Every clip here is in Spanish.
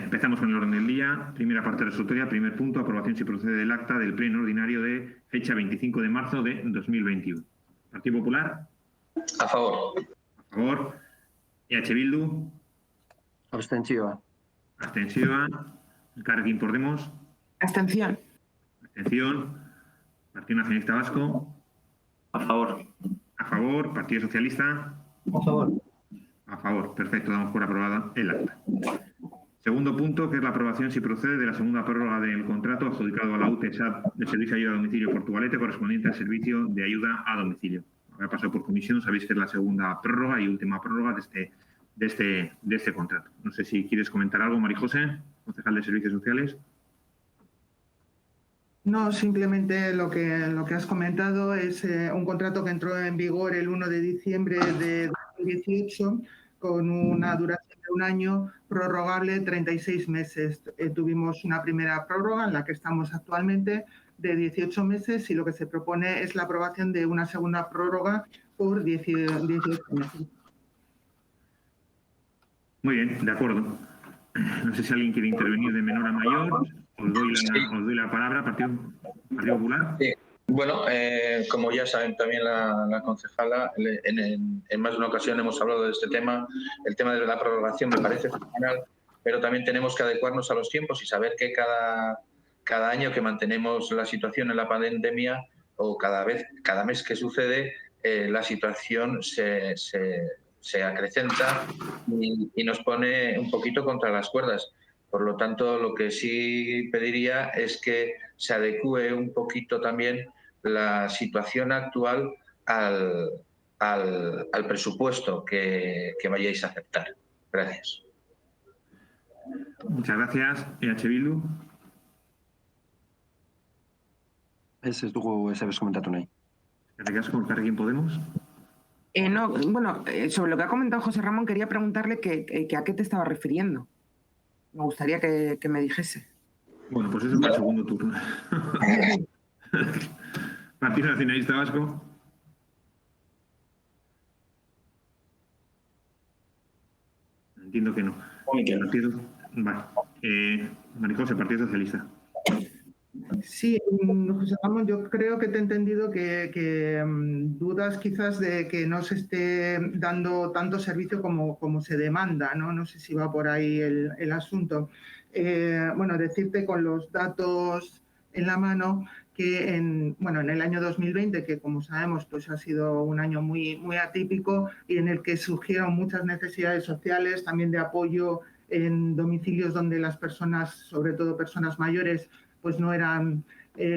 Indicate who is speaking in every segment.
Speaker 1: Empezamos con el orden del día. Primera parte resolutoria, primer punto, aprobación si procede del acta del pleno ordinario de fecha 25 de marzo de 2021. Partido Popular.
Speaker 2: A favor.
Speaker 1: A favor. EH Bildu.
Speaker 3: Abstención.
Speaker 1: Abstención. Elkarrekin Podemos.
Speaker 4: Abstención.
Speaker 1: Abstención. Partido Nacionalista Vasco.
Speaker 2: A favor.
Speaker 1: A favor. Partido Socialista.
Speaker 3: A favor.
Speaker 1: A favor. Perfecto, damos por aprobada el acta. Segundo punto, que es la aprobación, si procede, de la segunda prórroga del contrato adjudicado a la UTESAT del Servicio de Ayuda a Domicilio Portugalete correspondiente al Servicio de Ayuda a Domicilio. Ha pasado por comisión, sabéis que es la segunda prórroga y última prórroga de este contrato. No sé si quieres comentar algo, María José, concejal de Servicios Sociales.
Speaker 4: No, simplemente lo que has comentado es un contrato que entró en vigor el 1 de diciembre de 2018 con una duración de un año, prorrogable 36 meses. Tuvimos una primera prórroga en la que estamos actualmente de 18 meses y lo que se propone es la aprobación de una segunda prórroga por 18 meses.
Speaker 1: Muy bien, de acuerdo. No sé si alguien quiere intervenir de menor a mayor. Os doy la palabra, Partido Popular.
Speaker 2: Sí. Bueno, como ya saben también la concejala, en más de una ocasión hemos hablado de este tema. El tema de la prorrogación me parece fenomenal, pero también tenemos que adecuarnos a los tiempos y saber que cada año que mantenemos la situación en la pandemia o cada mes que sucede, la situación se acrecenta y nos pone un poquito contra las cuerdas. Por lo tanto, lo que sí pediría es que se adecúe un poquito también la situación actual al presupuesto que vayáis a aceptar. Gracias.
Speaker 1: Muchas gracias. EH Bildu.
Speaker 3: Ez dugu ezer komentatu nahi.
Speaker 1: Elkarrekin Podemos.
Speaker 4: No, bueno, sobre lo que ha comentado José Ramón, quería preguntarle que a qué te estaba refiriendo. Me gustaría que me dijese.
Speaker 1: Bueno, pues eso es para el segundo turno. Partido Nacionalista Vasco. Entiendo que no. Vale. María José, Partido Socialista.
Speaker 4: Sí, José Ramón, yo creo que te he entendido que dudas quizás de que no se esté dando tanto servicio como se demanda, ¿no? No sé si va por ahí el asunto. Bueno, decirte con los datos en la mano que en el año 2020, que como sabemos pues ha sido un año muy atípico y en el que surgieron muchas necesidades sociales, también de apoyo en domicilios donde las personas, sobre todo personas mayores, pues no eran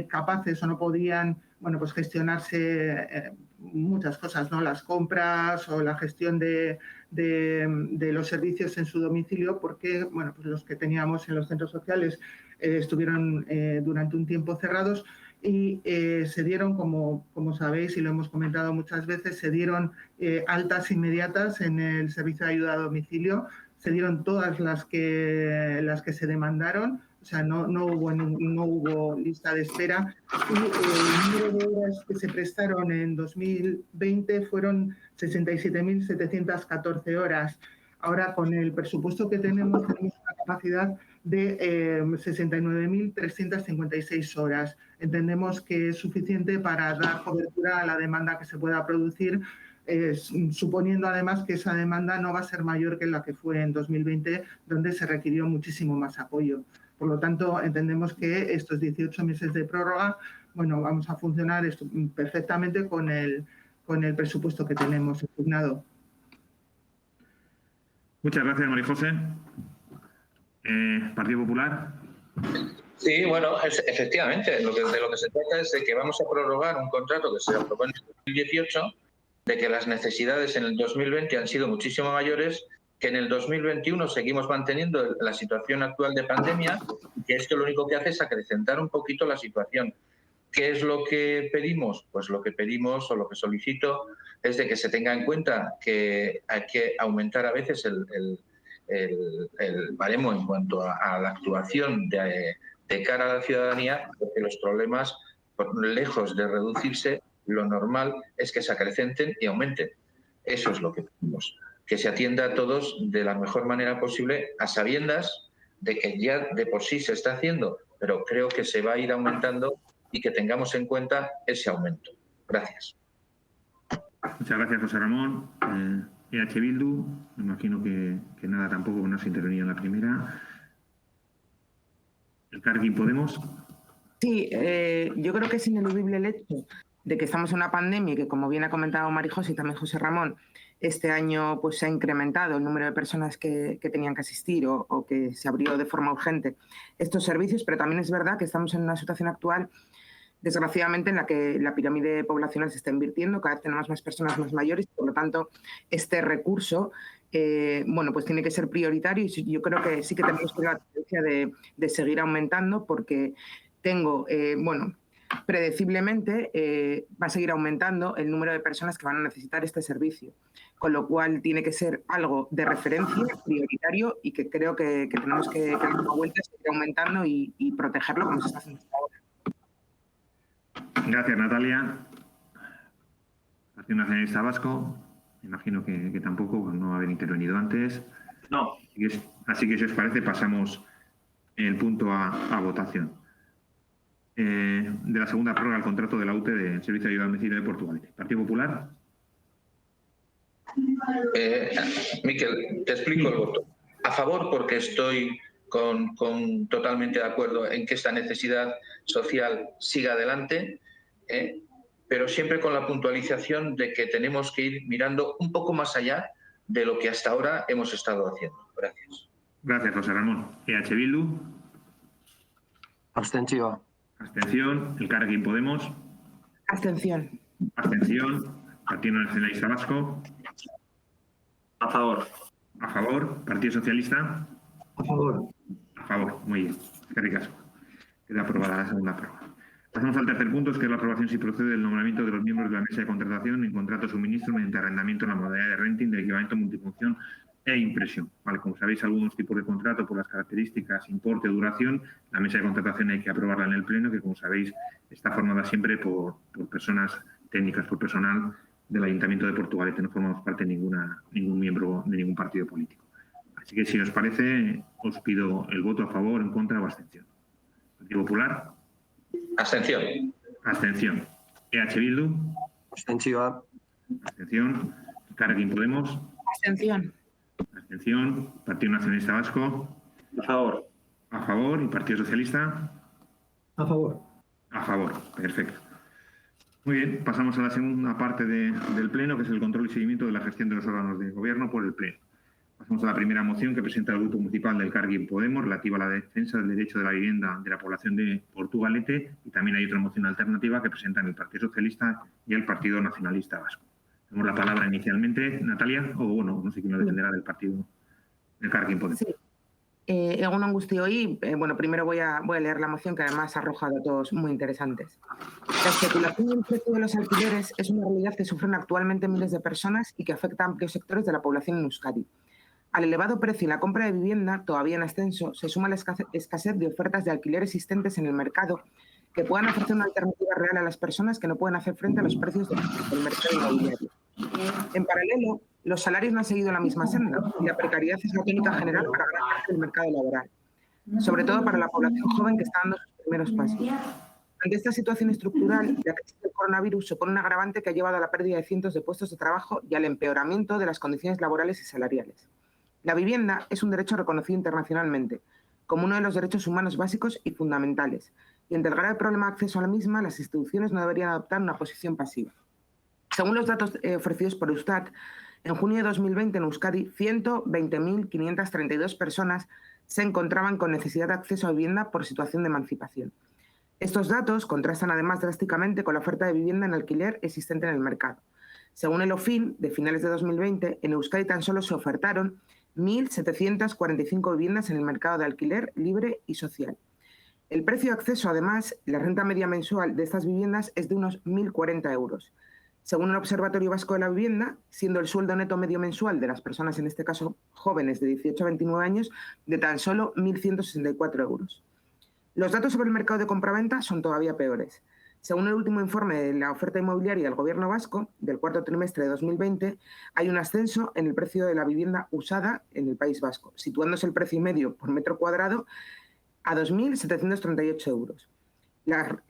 Speaker 4: capaces o no podían, pues gestionarse muchas cosas, ¿no? Las compras o la gestión de los servicios en su domicilio, porque, pues los que teníamos en los centros sociales estuvieron durante un tiempo cerrados y se dieron, como sabéis y lo hemos comentado muchas veces, se dieron altas inmediatas en el servicio de ayuda a domicilio, se dieron todas las que se demandaron. O sea, no hubo lista de espera y el número de horas que se prestaron en 2020 fueron 67.714 horas. Ahora, con el presupuesto que tenemos una capacidad de 69.356 horas. Entendemos que es suficiente para dar cobertura a la demanda que se pueda producir, suponiendo además que esa demanda no va a ser mayor que la que fue en 2020, donde se requirió muchísimo más apoyo. Por lo tanto, entendemos que estos 18 meses de prórroga, vamos a funcionar perfectamente con el presupuesto que tenemos asignado.
Speaker 1: Muchas gracias, María José. Partido Popular.
Speaker 2: Sí, bueno, efectivamente, de lo que se trata es de que vamos a prorrogar un contrato que se aprobó en 2018, de que las necesidades en el 2020 han sido muchísimo mayores, que en el 2021 seguimos manteniendo la situación actual de pandemia y que esto lo único que hace es acrecentar un poquito la situación. ¿Qué es lo que pedimos? Pues lo que pedimos o lo que solicito es de que se tenga en cuenta que hay que aumentar a veces el baremo en cuanto a la actuación de cara a la ciudadanía, porque los problemas, lejos de reducirse, lo normal es que se acrecenten y aumenten. Eso es lo que pedimos. Que se atienda a todos de la mejor manera posible, a sabiendas de que ya de por sí se está haciendo, pero creo que se va a ir aumentando y que tengamos en cuenta ese aumento. Gracias.
Speaker 1: Muchas gracias, José Ramón. EH Bildu, me imagino que nada tampoco, no se ha intervenido en la primera. Elkarrekin Podemos.
Speaker 5: Sí, yo creo que es ineludible el hecho de que estamos en una pandemia y que, como bien ha comentado Marijose y también José Ramón, este año pues, se ha incrementado el número de personas que tenían que asistir o que se abrió de forma urgente estos servicios, pero también es verdad que estamos en una situación actual, desgraciadamente, en la que la pirámide poblacional se está invirtiendo, cada vez tenemos más personas más mayores, por lo tanto, este recurso bueno, pues tiene que ser prioritario y yo creo que sí que tenemos la tendencia de seguir aumentando porque bueno, predeciblemente va a seguir aumentando el número de personas que van a necesitar este servicio, con lo cual tiene que ser algo de referencia, prioritario y que creo que tenemos que dar una vuelta, seguir aumentando y protegerlo como se está haciendo hasta ahora.
Speaker 1: Gracias, Natalia. Partido Nacionalista Vasco, me imagino que tampoco, no haber intervenido antes.
Speaker 3: No.
Speaker 1: Así que si os parece, pasamos el punto a votación. De la segunda prórroga al contrato de la UTE del Servicio de Ayuda a Domicilio de Portugalete. Partido Popular.
Speaker 2: Miquel, te explico el voto. A favor, porque estoy totalmente de acuerdo en que esta necesidad social siga adelante, pero siempre con la puntualización de que tenemos que ir mirando un poco más allá de lo que hasta ahora hemos estado haciendo. Gracias.
Speaker 1: Gracias, José Ramón. EH Bildu.
Speaker 3: Abstención.
Speaker 1: Abstención. Elkarrekin Podemos.
Speaker 5: Abstención.
Speaker 1: Abstención. Partido Nacionalista Vasco.
Speaker 3: A favor.
Speaker 1: A favor. Partido Socialista.
Speaker 3: A favor.
Speaker 1: A favor. Muy bien. Qué ricasco. Queda aprobada la segunda prueba. Pasamos al tercer punto, que es la aprobación si procede del nombramiento de los miembros de la mesa de contratación en contrato de suministro mediante arrendamiento en la modalidad de renting de equipamiento multifunción e impresión. Vale, como sabéis, algunos tipos de contrato por las características, importe, duración, la mesa de contratación hay que aprobarla en el Pleno, que como sabéis está formada siempre por personas técnicas, por personal del Ayuntamiento de Portugalete. No formamos parte de ningún miembro de ningún partido político. Así que si os parece, os pido el voto a favor, en contra o abstención. Partido Popular.
Speaker 2: Abstención.
Speaker 1: Abstención. EH Bildu.
Speaker 3: Abstención.
Speaker 1: Abstención. Elkarrekin Podemos.
Speaker 5: Abstención.
Speaker 1: Abstención. Partido Nacionalista Vasco.
Speaker 3: A favor.
Speaker 1: A favor. ¿Y Partido Socialista?
Speaker 3: A favor.
Speaker 1: A favor. Perfecto. Muy bien. Pasamos a la segunda parte del Pleno, que es el control y seguimiento de la gestión de los órganos de gobierno por el Pleno. Pasamos a la primera moción que presenta el Grupo Municipal del Elkarrekin Podemos relativa a la defensa del derecho de la vivienda de la población de Portugalete, y también hay otra moción alternativa que presentan el Partido Socialista y el Partido Nacionalista Vasco. Tenemos la palabra inicialmente, Natalia, o bueno, no sé quién lo defenderá del Partido del Elkarrekin Podemos.
Speaker 5: Sí. Egun on guztioi, bueno, primero voy a leer la moción, que además ha arrojado datos muy interesantes. La especulación del precio de los alquileres es una realidad que sufren actualmente miles de personas y que afecta a amplios sectores de la población en Euskadi. Al elevado precio y la compra de vivienda, todavía en ascenso, se suma la escasez de ofertas de alquiler existentes en el mercado que puedan ofrecer una alternativa real a las personas que no pueden hacer frente a los precios del mercado inmobiliario. En paralelo, los salarios no han seguido la misma senda y la precariedad es la tónica general para gran parte del mercado laboral, sobre todo para la población joven que está dando sus primeros pasos. Ante esta situación estructural, la crisis del coronavirus supone un agravante que ha llevado a la pérdida de cientos de puestos de trabajo y al empeoramiento de las condiciones laborales y salariales. La vivienda es un derecho reconocido internacionalmente como uno de los derechos humanos básicos y fundamentales, y ante el grave problema de acceso a la misma, las instituciones no deberían adoptar una posición pasiva. Según los datos ofrecidos por Eustat, en junio de 2020 en Euskadi, 120.532 personas se encontraban con necesidad de acceso a vivienda por situación de emancipación. Estos datos contrastan además drásticamente con la oferta de vivienda en alquiler existente en el mercado. Según el OFIN, de finales de 2020, en Euskadi tan solo se ofertaron 1.745 viviendas en el mercado de alquiler libre y social. El precio de acceso, además, la renta media mensual de estas viviendas es de unos 1.040 euros. Según el Observatorio Vasco de la Vivienda, siendo el sueldo neto medio mensual de las personas, en este caso jóvenes de 18 a 29 años, de tan solo 1.164 euros. Los datos sobre el mercado de compraventa son todavía peores. Según el último informe de la oferta inmobiliaria del Gobierno vasco, del cuarto trimestre de 2020, hay un ascenso en el precio de la vivienda usada en el País Vasco, situándose el precio medio por metro cuadrado a 2.738 euros.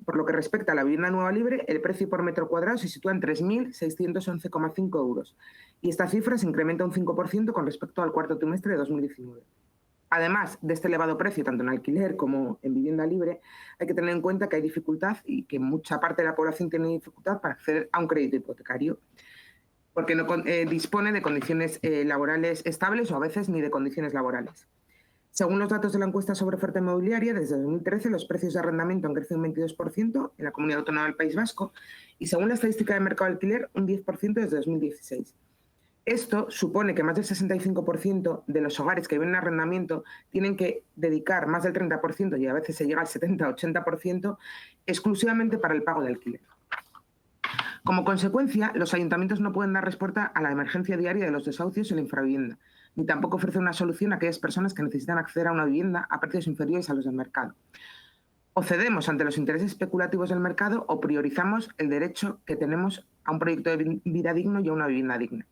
Speaker 5: Por lo que respecta a la vivienda nueva libre, el precio por metro cuadrado se sitúa en 3.611,5 euros y esta cifra se incrementa un 5% con respecto al cuarto trimestre de 2019. Además de este elevado precio, tanto en alquiler como en vivienda libre, hay que tener en cuenta que hay dificultad y que mucha parte de la población tiene dificultad para acceder a un crédito hipotecario, porque no dispone de condiciones laborales estables o a veces ni de condiciones laborales. Según los datos de la encuesta sobre oferta inmobiliaria, desde 2013 los precios de arrendamiento han crecido un 22% en la Comunidad Autónoma del País Vasco y, según la estadística de mercado de alquiler, un 10% desde 2016. Esto supone que más del 65% de los hogares que viven en arrendamiento tienen que dedicar más del 30% y a veces se llega al 70-80% exclusivamente para el pago de alquiler. Como consecuencia, los ayuntamientos no pueden dar respuesta a la emergencia diaria de los desahucios y la infravivienda, ni tampoco ofrecen una solución a aquellas personas que necesitan acceder a una vivienda a precios inferiores a los del mercado. O cedemos ante los intereses especulativos del mercado o priorizamos el derecho que tenemos a un proyecto de vida digno y a una vivienda digna.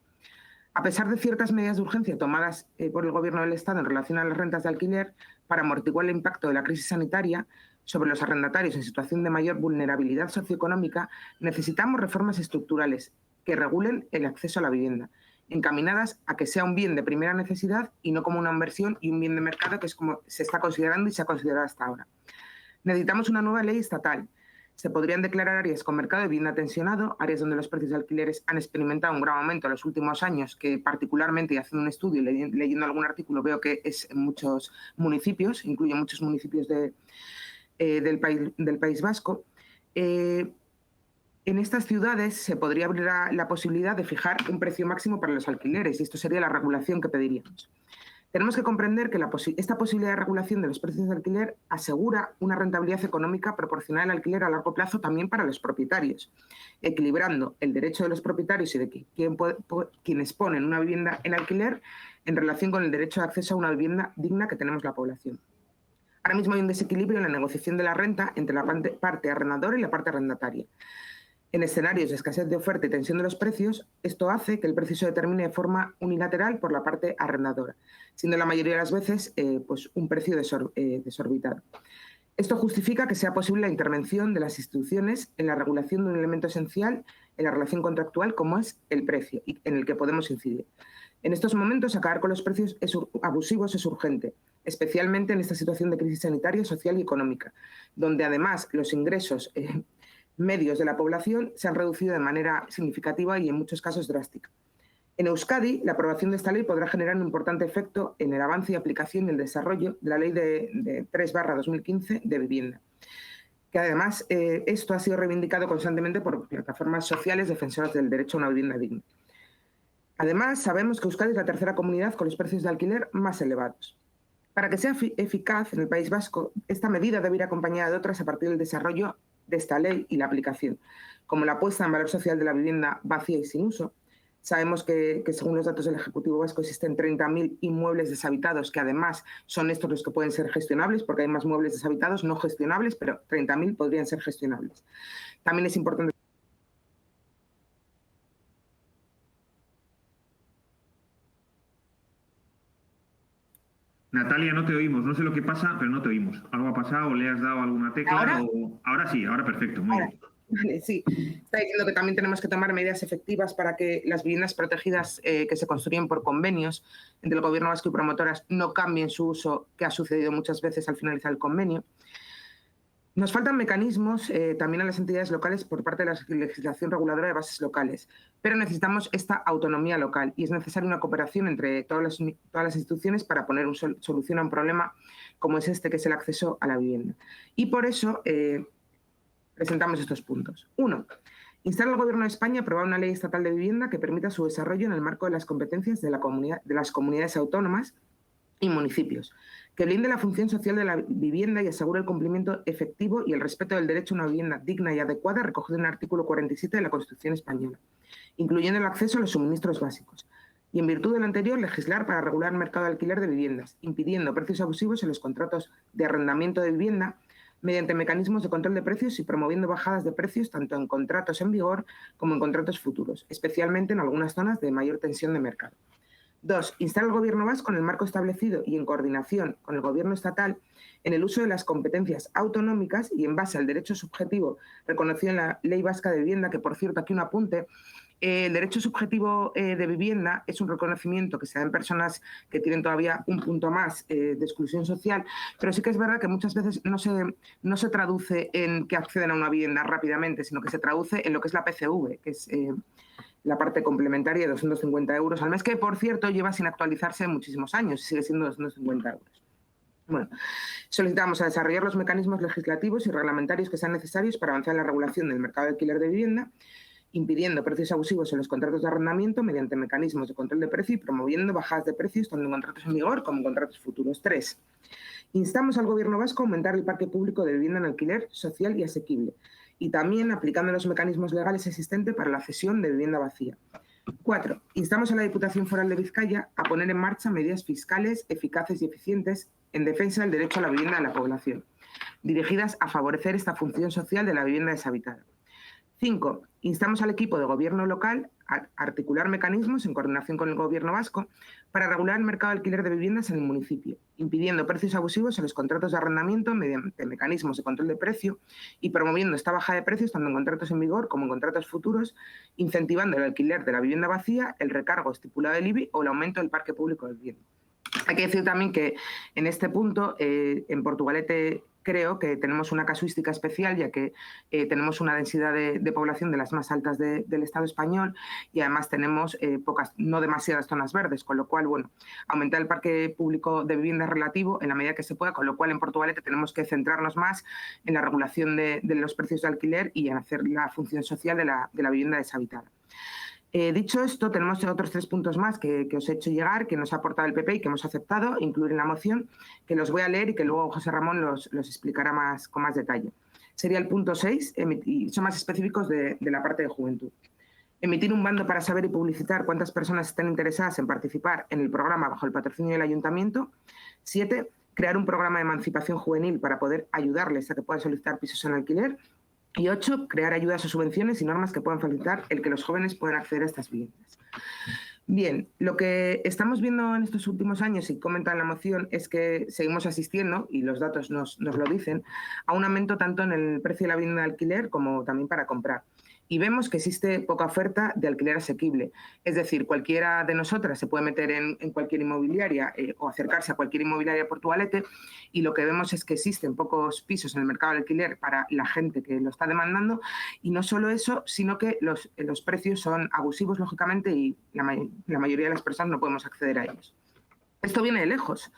Speaker 5: A pesar de ciertas medidas de urgencia tomadas por el Gobierno del Estado en relación a las rentas de alquiler para amortiguar el impacto de la crisis sanitaria sobre los arrendatarios en situación de mayor vulnerabilidad socioeconómica, necesitamos reformas estructurales que regulen el acceso a la vivienda, encaminadas a que sea un bien de primera necesidad y no como una inversión y un bien de mercado, que es como se está considerando y se ha considerado hasta ahora. Necesitamos una nueva ley estatal. Se podrían declarar áreas con mercado de vivienda tensionado, áreas donde los precios de alquileres han experimentado un gran aumento en los últimos años, que particularmente, y haciendo un estudio y leyendo algún artículo, veo que es en muchos municipios, incluye muchos municipios del País Vasco. En estas ciudades se podría abrir la posibilidad de fijar un precio máximo para los alquileres y esto sería la regulación que pediríamos. Tenemos que comprender que esta posibilidad de regulación de los precios de alquiler asegura una rentabilidad económica proporcional al alquiler a largo plazo también para los propietarios, equilibrando el derecho de los propietarios y de quienes ponen una vivienda en alquiler en relación con el derecho de acceso a una vivienda digna que tenemos la población. Ahora mismo hay un desequilibrio en la negociación de la renta entre la parte arrendadora y la parte arrendataria. En escenarios de escasez de oferta y tensión de los precios, esto hace que el precio se determine de forma unilateral por la parte arrendadora, siendo la mayoría de las veces pues un precio desorbitado. Esto justifica que sea posible la intervención de las instituciones en la regulación de un elemento esencial en la relación contractual como es el precio, y en el que podemos incidir. En estos momentos, acabar con los precios abusivos es urgente, especialmente en esta situación de crisis sanitaria, social y económica, donde además los ingresos medios de la población se han reducido de manera significativa y en muchos casos drástica. En Euskadi, la aprobación de esta ley podrá generar un importante efecto en el avance y aplicación y el desarrollo de la Ley de 3/2015 de vivienda, que además esto ha sido reivindicado constantemente por plataformas sociales defensoras del derecho a una vivienda digna. Además, sabemos que Euskadi es la tercera comunidad con los precios de alquiler más elevados. Para que sea eficaz en el País Vasco, esta medida debe ir acompañada de otras a partir del desarrollo de esta ley y la aplicación, como la puesta en valor social de la vivienda vacía y sin uso. Sabemos que según los datos del Ejecutivo Vasco existen 30.000 inmuebles deshabitados, que además son estos los que pueden ser gestionables, porque hay más muebles deshabitados no gestionables, pero 30.000 podrían ser gestionables. También es importante.
Speaker 1: Natalia, no te oímos. No sé lo que pasa, pero no te oímos. ¿Algo ha pasado? ¿Le has dado alguna tecla?
Speaker 5: ¿Ahora?
Speaker 1: Ahora sí, ahora perfecto. Muy bien.
Speaker 5: Vale, sí. Está diciendo que también tenemos que tomar medidas efectivas para que las viviendas protegidas que se construyen por convenios entre el Gobierno vasco y promotoras no cambien su uso, que ha sucedido muchas veces al finalizar el convenio. Nos faltan mecanismos también a las entidades locales por parte de la legislación reguladora de bases locales, pero necesitamos esta autonomía local y es necesaria una cooperación entre todas las instituciones para poner solución a un problema como es este, que es el acceso a la vivienda. Y por eso presentamos estos puntos. 1. Instar al Gobierno de España a aprobar una ley estatal de vivienda que permita su desarrollo en el marco de las competencias de las comunidades autónomas y municipios, que blinde la función social de la vivienda y asegure el cumplimiento efectivo y el respeto del derecho a una vivienda digna y adecuada recogido en el artículo 47 de la Constitución española, incluyendo el acceso a los suministros básicos. Y en virtud del anterior, legislar para regular el mercado de alquiler de viviendas, impidiendo precios abusivos en los contratos de arrendamiento de vivienda, mediante mecanismos de control de precios y promoviendo bajadas de precios tanto en contratos en vigor como en contratos futuros, especialmente en algunas zonas de mayor tensión de mercado. 2. Instar al Gobierno vasco, en el marco establecido y en coordinación con el Gobierno estatal, en el uso de las competencias autonómicas y en base al derecho subjetivo reconocido en la Ley Vasca de Vivienda, que, por cierto, aquí un apunte, el derecho subjetivo de vivienda es un reconocimiento que se da en personas que tienen todavía un punto más de exclusión social, pero sí que es verdad que muchas veces no se traduce en que acceden a una vivienda rápidamente, sino que se traduce en lo que es la PCV, que es la parte complementaria de 250 euros al mes, que, por cierto, lleva sin actualizarse muchísimos años y sigue siendo 250 euros. Bueno, solicitamos a desarrollar los mecanismos legislativos y reglamentarios que sean necesarios para avanzar en la regulación del mercado de alquiler de vivienda, impidiendo precios abusivos en los contratos de arrendamiento mediante mecanismos de control de precio y promoviendo bajadas de precios tanto en contratos en vigor como en contratos futuros. 3. Instamos al Gobierno vasco a aumentar el parque público de vivienda en alquiler social y asequible y también aplicando los mecanismos legales existentes para la cesión de vivienda vacía. 4. Instamos a la Diputación Foral de Vizcaya a poner en marcha medidas fiscales eficaces y eficientes en defensa del derecho a la vivienda de la población, dirigidas a favorecer esta función social de la vivienda deshabitada. 5. Instamos al equipo de gobierno local a articular mecanismos en coordinación con el Gobierno vasco para regular el mercado de alquiler de viviendas en el municipio, impidiendo precios abusivos en los contratos de arrendamiento mediante mecanismos de control de precio y promoviendo esta baja de precios tanto en contratos en vigor como en contratos futuros, incentivando el alquiler de la vivienda vacía, el recargo estipulado del IBI o el aumento del parque público de vivienda. Hay que decir también que en este punto, en Portugalete, creo que tenemos una casuística especial, ya que tenemos una densidad de población de las más altas del Estado español y además tenemos no demasiadas zonas verdes, con lo cual, bueno, aumentar el parque público de viviendas relativo en la medida que se pueda, con lo cual en Portugalete tenemos que centrarnos más en la regulación de los precios de alquiler y en hacer la función social de la vivienda deshabitada. Dicho esto, tenemos otros 3 puntos más que os he hecho llegar, que nos ha aportado el PP y que hemos aceptado incluir en la moción, que los voy a leer y que luego José Ramón los explicará con más detalle. Sería el punto 6, y son más específicos de la parte de juventud. Emitir un bando para saber y publicitar cuántas personas están interesadas en participar en el programa bajo el patrocinio del Ayuntamiento. 7. Crear un programa de emancipación juvenil para poder ayudarles a que puedan solicitar pisos en alquiler. Y 8, crear ayudas o subvenciones y normas que puedan facilitar el que los jóvenes puedan acceder a estas viviendas. Bien, lo que estamos viendo en estos últimos años, y comenta en la moción, es que seguimos asistiendo, y los datos nos lo dicen, a un aumento tanto en el precio de la vivienda de alquiler como también para comprar. Y vemos que existe poca oferta de alquiler asequible. Es decir, cualquiera de nosotras se puede meter en cualquier inmobiliaria o acercarse a cualquier inmobiliaria de Portugalete y lo que vemos es que existen pocos pisos en el mercado de alquiler para la gente que lo está demandando y no solo eso, sino que los precios son abusivos, lógicamente, y la mayoría de las personas no podemos acceder a ellos. Esto viene de lejos.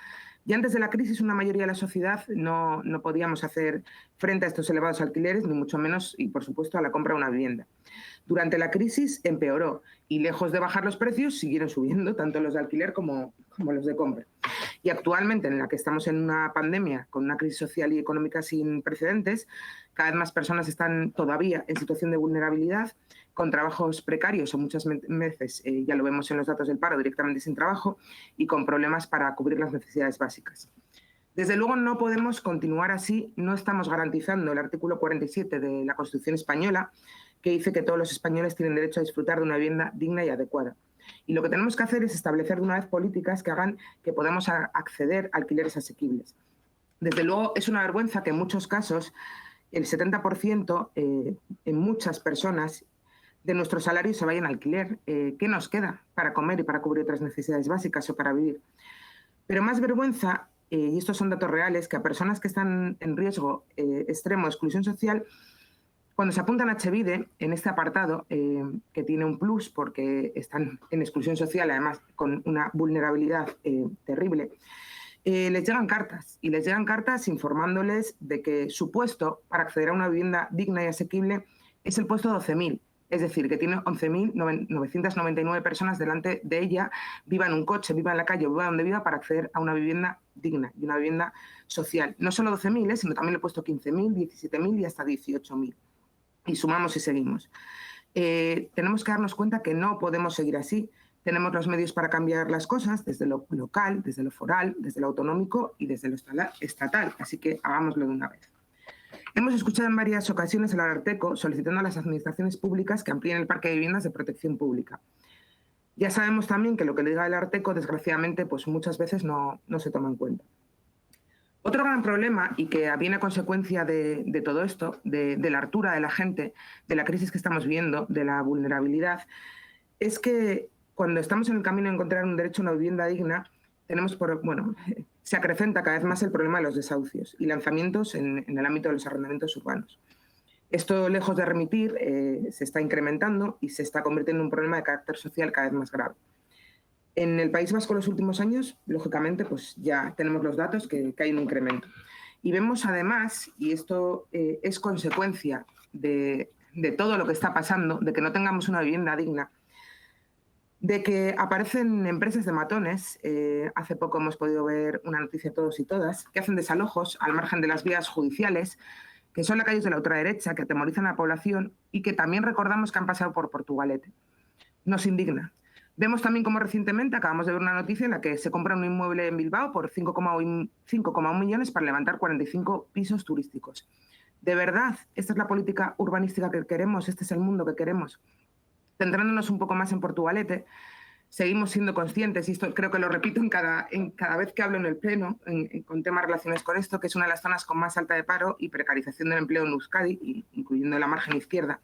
Speaker 5: Ya antes de la crisis, una mayoría de la sociedad no podíamos hacer frente a estos elevados alquileres, ni mucho menos, y por supuesto, a la compra de una vivienda. Durante la crisis empeoró y lejos de bajar los precios, siguieron subiendo, tanto los de alquiler como los de compra. Y actualmente, en la que estamos en una pandemia, con una crisis social y económica sin precedentes, cada vez más personas están todavía en situación de vulnerabilidad, con trabajos precarios o muchas veces, ya lo vemos en los datos del paro, directamente sin trabajo y con problemas para cubrir las necesidades básicas. Desde luego no podemos continuar así, no estamos garantizando el artículo 47 de la Constitución española, que dice que todos los españoles tienen derecho a disfrutar de una vivienda digna y adecuada. Y lo que tenemos que hacer es establecer de una vez políticas que hagan que podamos acceder a alquileres asequibles. Desde luego es una vergüenza que en muchos casos el 70% en muchas personas de nuestros salarios se vayan a alquiler. ¿Qué nos queda para comer y para cubrir otras necesidades básicas o para vivir? Pero más vergüenza, y estos son datos reales, que a personas que están en riesgo extremo de exclusión social, cuando se apuntan a Chevide, en este apartado, que tiene un plus porque están en exclusión social, además con una vulnerabilidad terrible, les llegan cartas, y les llegan cartas informándoles de que su puesto para acceder a una vivienda digna y asequible es el puesto 12.000. Es decir, que tiene 11.999 personas delante de ella, viva en un coche, viva en la calle, viva donde viva, para acceder a una vivienda digna y una vivienda social. No solo 12.000, sino también le he puesto 15.000, 17.000 y hasta 18.000. Y sumamos y seguimos. Tenemos que darnos cuenta que no podemos seguir así. Tenemos los medios para cambiar las cosas desde lo local, desde lo foral, desde lo autonómico y desde lo estatal. Así que hagámoslo de una vez. Hemos escuchado en varias ocasiones al Ararteko solicitando a las administraciones públicas que amplíen el parque de viviendas de protección pública. Ya sabemos también que lo que le diga el Ararteko, desgraciadamente, pues muchas veces no se toma en cuenta. Otro gran problema, y que viene a consecuencia de todo esto, de la hartura de la gente, de la crisis que estamos viviendo, de la vulnerabilidad, es que cuando estamos en el camino de encontrar un derecho a una vivienda digna, se acrecenta cada vez más el problema de los desahucios y lanzamientos en el ámbito de los arrendamientos urbanos. Esto, lejos de remitir, se está incrementando y se está convirtiendo en un problema de carácter social cada vez más grave. En el País Vasco en los últimos años, lógicamente, pues ya tenemos los datos que hay un incremento. Y vemos además, y esto es consecuencia de todo lo que está pasando, de que no tengamos una vivienda digna, de que aparecen empresas de matones. Hace poco hemos podido ver una noticia todos y todas, que hacen desalojos al margen de las vías judiciales, que son lacayos de la ultraderecha, que atemorizan a la población y que también recordamos que han pasado por Portugalete. Nos indigna. Vemos también cómo recientemente acabamos de ver una noticia en la que se compra un inmueble en Bilbao por 5,1 millones para levantar 45 pisos turísticos. ¿De verdad esta es la política urbanística que queremos? ¿Este es el mundo que queremos? Centrándonos un poco más en Portugalete, seguimos siendo conscientes, y esto creo que lo repito en cada vez que hablo en el Pleno, con temas relacionados con esto, que es una de las zonas con más alta de paro y precarización del empleo en Euskadi, incluyendo la margen izquierda.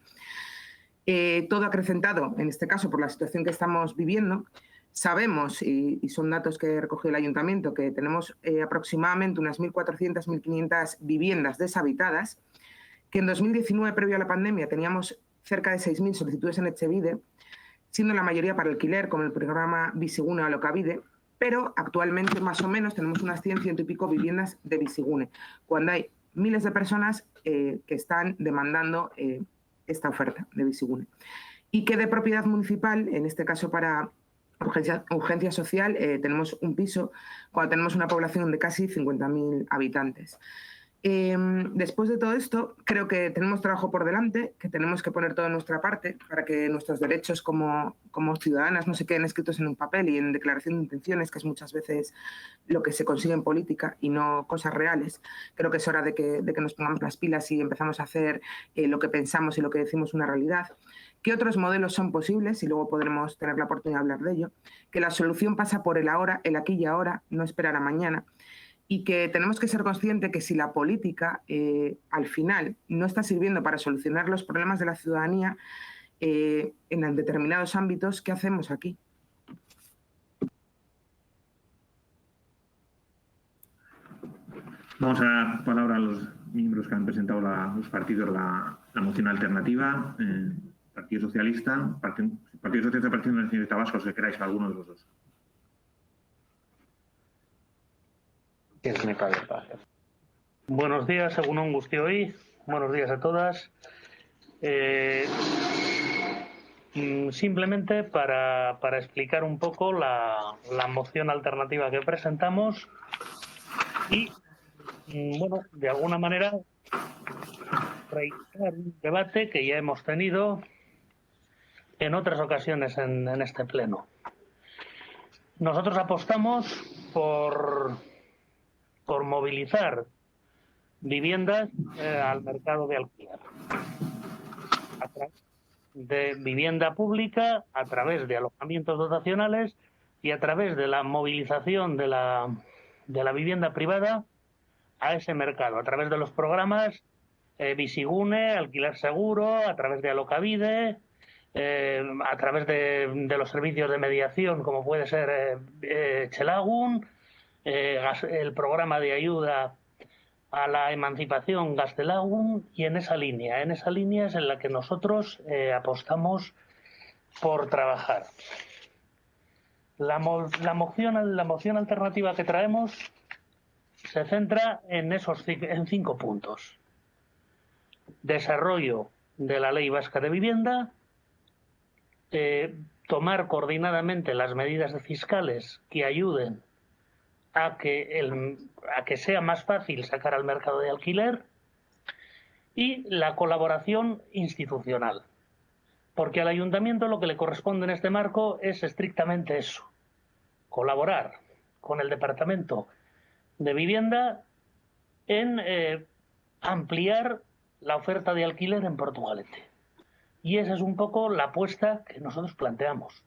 Speaker 5: Todo acrecentado, en este caso, por la situación que estamos viviendo. Sabemos, y son datos que recogió el Ayuntamiento, que tenemos aproximadamente unas 1.400, 1.500 viviendas deshabitadas, que en 2019, previo a la pandemia, teníamos cerca de 6.000 solicitudes en Etxebide, siendo la mayoría para alquiler, con el programa Bizigune o Alokabide, pero actualmente más o menos tenemos unas 100, 100 y pico viviendas de Bizigune, cuando hay miles de personas que están demandando esta oferta de Bizigune. Y que de propiedad municipal, en este caso para urgencia social, tenemos un piso cuando tenemos una población de casi 50.000 habitantes. Después de todo esto, creo que tenemos trabajo por delante, que tenemos que poner todo de nuestra parte para que nuestros derechos como ciudadanas no se queden escritos en un papel y en declaración de intenciones, que es muchas veces lo que se consigue en política y no cosas reales. Creo que es hora de que nos pongamos las pilas y empezamos a hacer lo que pensamos y lo que decimos una realidad. ¿Qué otros modelos son posibles? Y luego podremos tener la oportunidad de hablar de ello. Que la solución pasa por el ahora, el aquí y ahora, no esperar a mañana. Y que tenemos que ser conscientes que si la política al final no está sirviendo para solucionar los problemas de la ciudadanía en determinados ámbitos, ¿qué hacemos aquí?
Speaker 1: Vamos a dar palabra a los miembros que han presentado los partidos la moción alternativa. Partido Socialista, Partido Socialista, Partido Nacionalista Vasco, si queráis, alguno de los dos.
Speaker 6: Buenos días, egun on guztioi. Buenos días a todas. Simplemente para explicar un poco la moción alternativa que presentamos y, bueno, de alguna manera reiterar un debate que ya hemos tenido en otras ocasiones en este pleno. Nosotros apostamos por movilizar viviendas al mercado de alquiler. A través de vivienda pública, a través de alojamientos dotacionales y a través de la movilización de la vivienda privada a ese mercado, a través de los programas Bizigune, Alquiler Seguro, a través de Alokabide, a través de los servicios de mediación como puede ser Etxelagun, el programa de ayuda a la emancipación Gaztelagun, y en esa línea es en la que nosotros apostamos por trabajar. La moción alternativa que traemos se centra en 5 puntos. Desarrollo de la Ley Vasca de Vivienda, tomar coordinadamente las medidas fiscales que ayuden a que sea más fácil sacar al mercado de alquiler, y la colaboración institucional. Porque al ayuntamiento lo que le corresponde en este marco es estrictamente eso: colaborar con el Departamento de Vivienda en ampliar la oferta de alquiler en Portugalete. Y esa es un poco la apuesta que nosotros planteamos.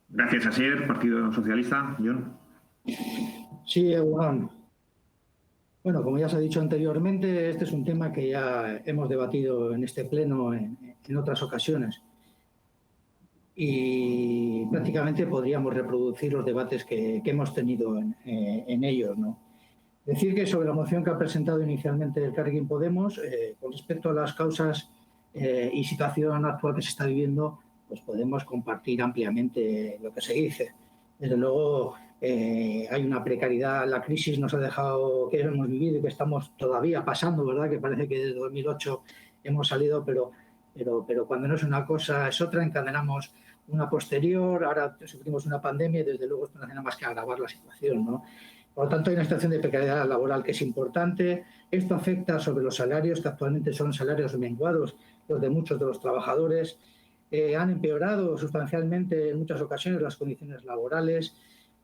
Speaker 1: Gracias, Asier. Partido Socialista. John.
Speaker 7: Sí, Juan. Bueno, como ya se ha dicho anteriormente, este es un tema que ya hemos debatido en este pleno en otras ocasiones. Y prácticamente podríamos reproducir los debates que hemos tenido en ellos, ¿no? Decir que sobre la moción que ha presentado inicialmente el Carrequín Podemos, con respecto a las causas y situación actual que se está viviendo, pues podemos compartir ampliamente lo que se dice. Desde luego, hay una precariedad, la crisis nos ha dejado que hemos vivido y que estamos todavía pasando, ¿verdad? Que parece que desde 2008 hemos salido, pero cuando no es una cosa es otra, encadenamos una posterior, ahora sufrimos una pandemia y desde luego esto no hace nada más que agravar la situación, ¿no? Por lo tanto, hay una situación de precariedad laboral que es importante. Esto afecta sobre los salarios, que actualmente son salarios menguados, los de muchos de los trabajadores. Han empeorado sustancialmente en muchas ocasiones las condiciones laborales.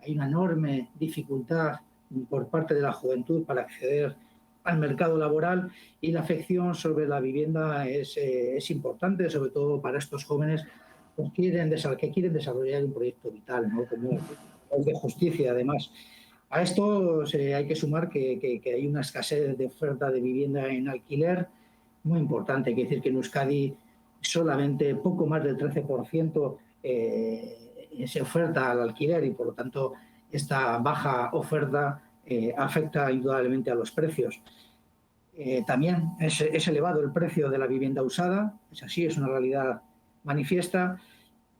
Speaker 7: Hay una enorme dificultad por parte de la juventud para acceder al mercado laboral y la afección sobre la vivienda es importante, sobre todo para estos jóvenes que quieren desarrollar un proyecto vital, ¿no? Como es de justicia, además. A esto hay que sumar que hay una escasez de oferta de vivienda en alquiler muy importante. Hay que decir que en Euskadi solamente poco más del 13% se oferta al alquiler y por lo tanto esta baja oferta afecta indudablemente a los precios. También es elevado el precio de la vivienda usada, es así, es una realidad manifiesta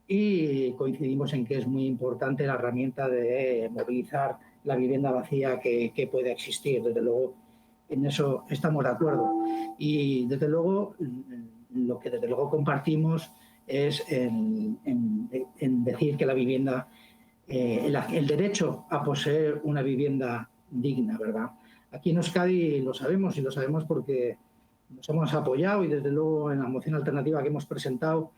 Speaker 7: y coincidimos en que es muy importante la herramienta de movilizar la vivienda vacía que puede existir. Desde luego, en eso estamos de acuerdo. Y desde luego, lo que desde luego compartimos es en decir que la vivienda, el derecho a poseer una vivienda digna, ¿verdad? Aquí en Euskadi lo sabemos y lo sabemos porque nos hemos apoyado y desde luego en la moción alternativa que hemos presentado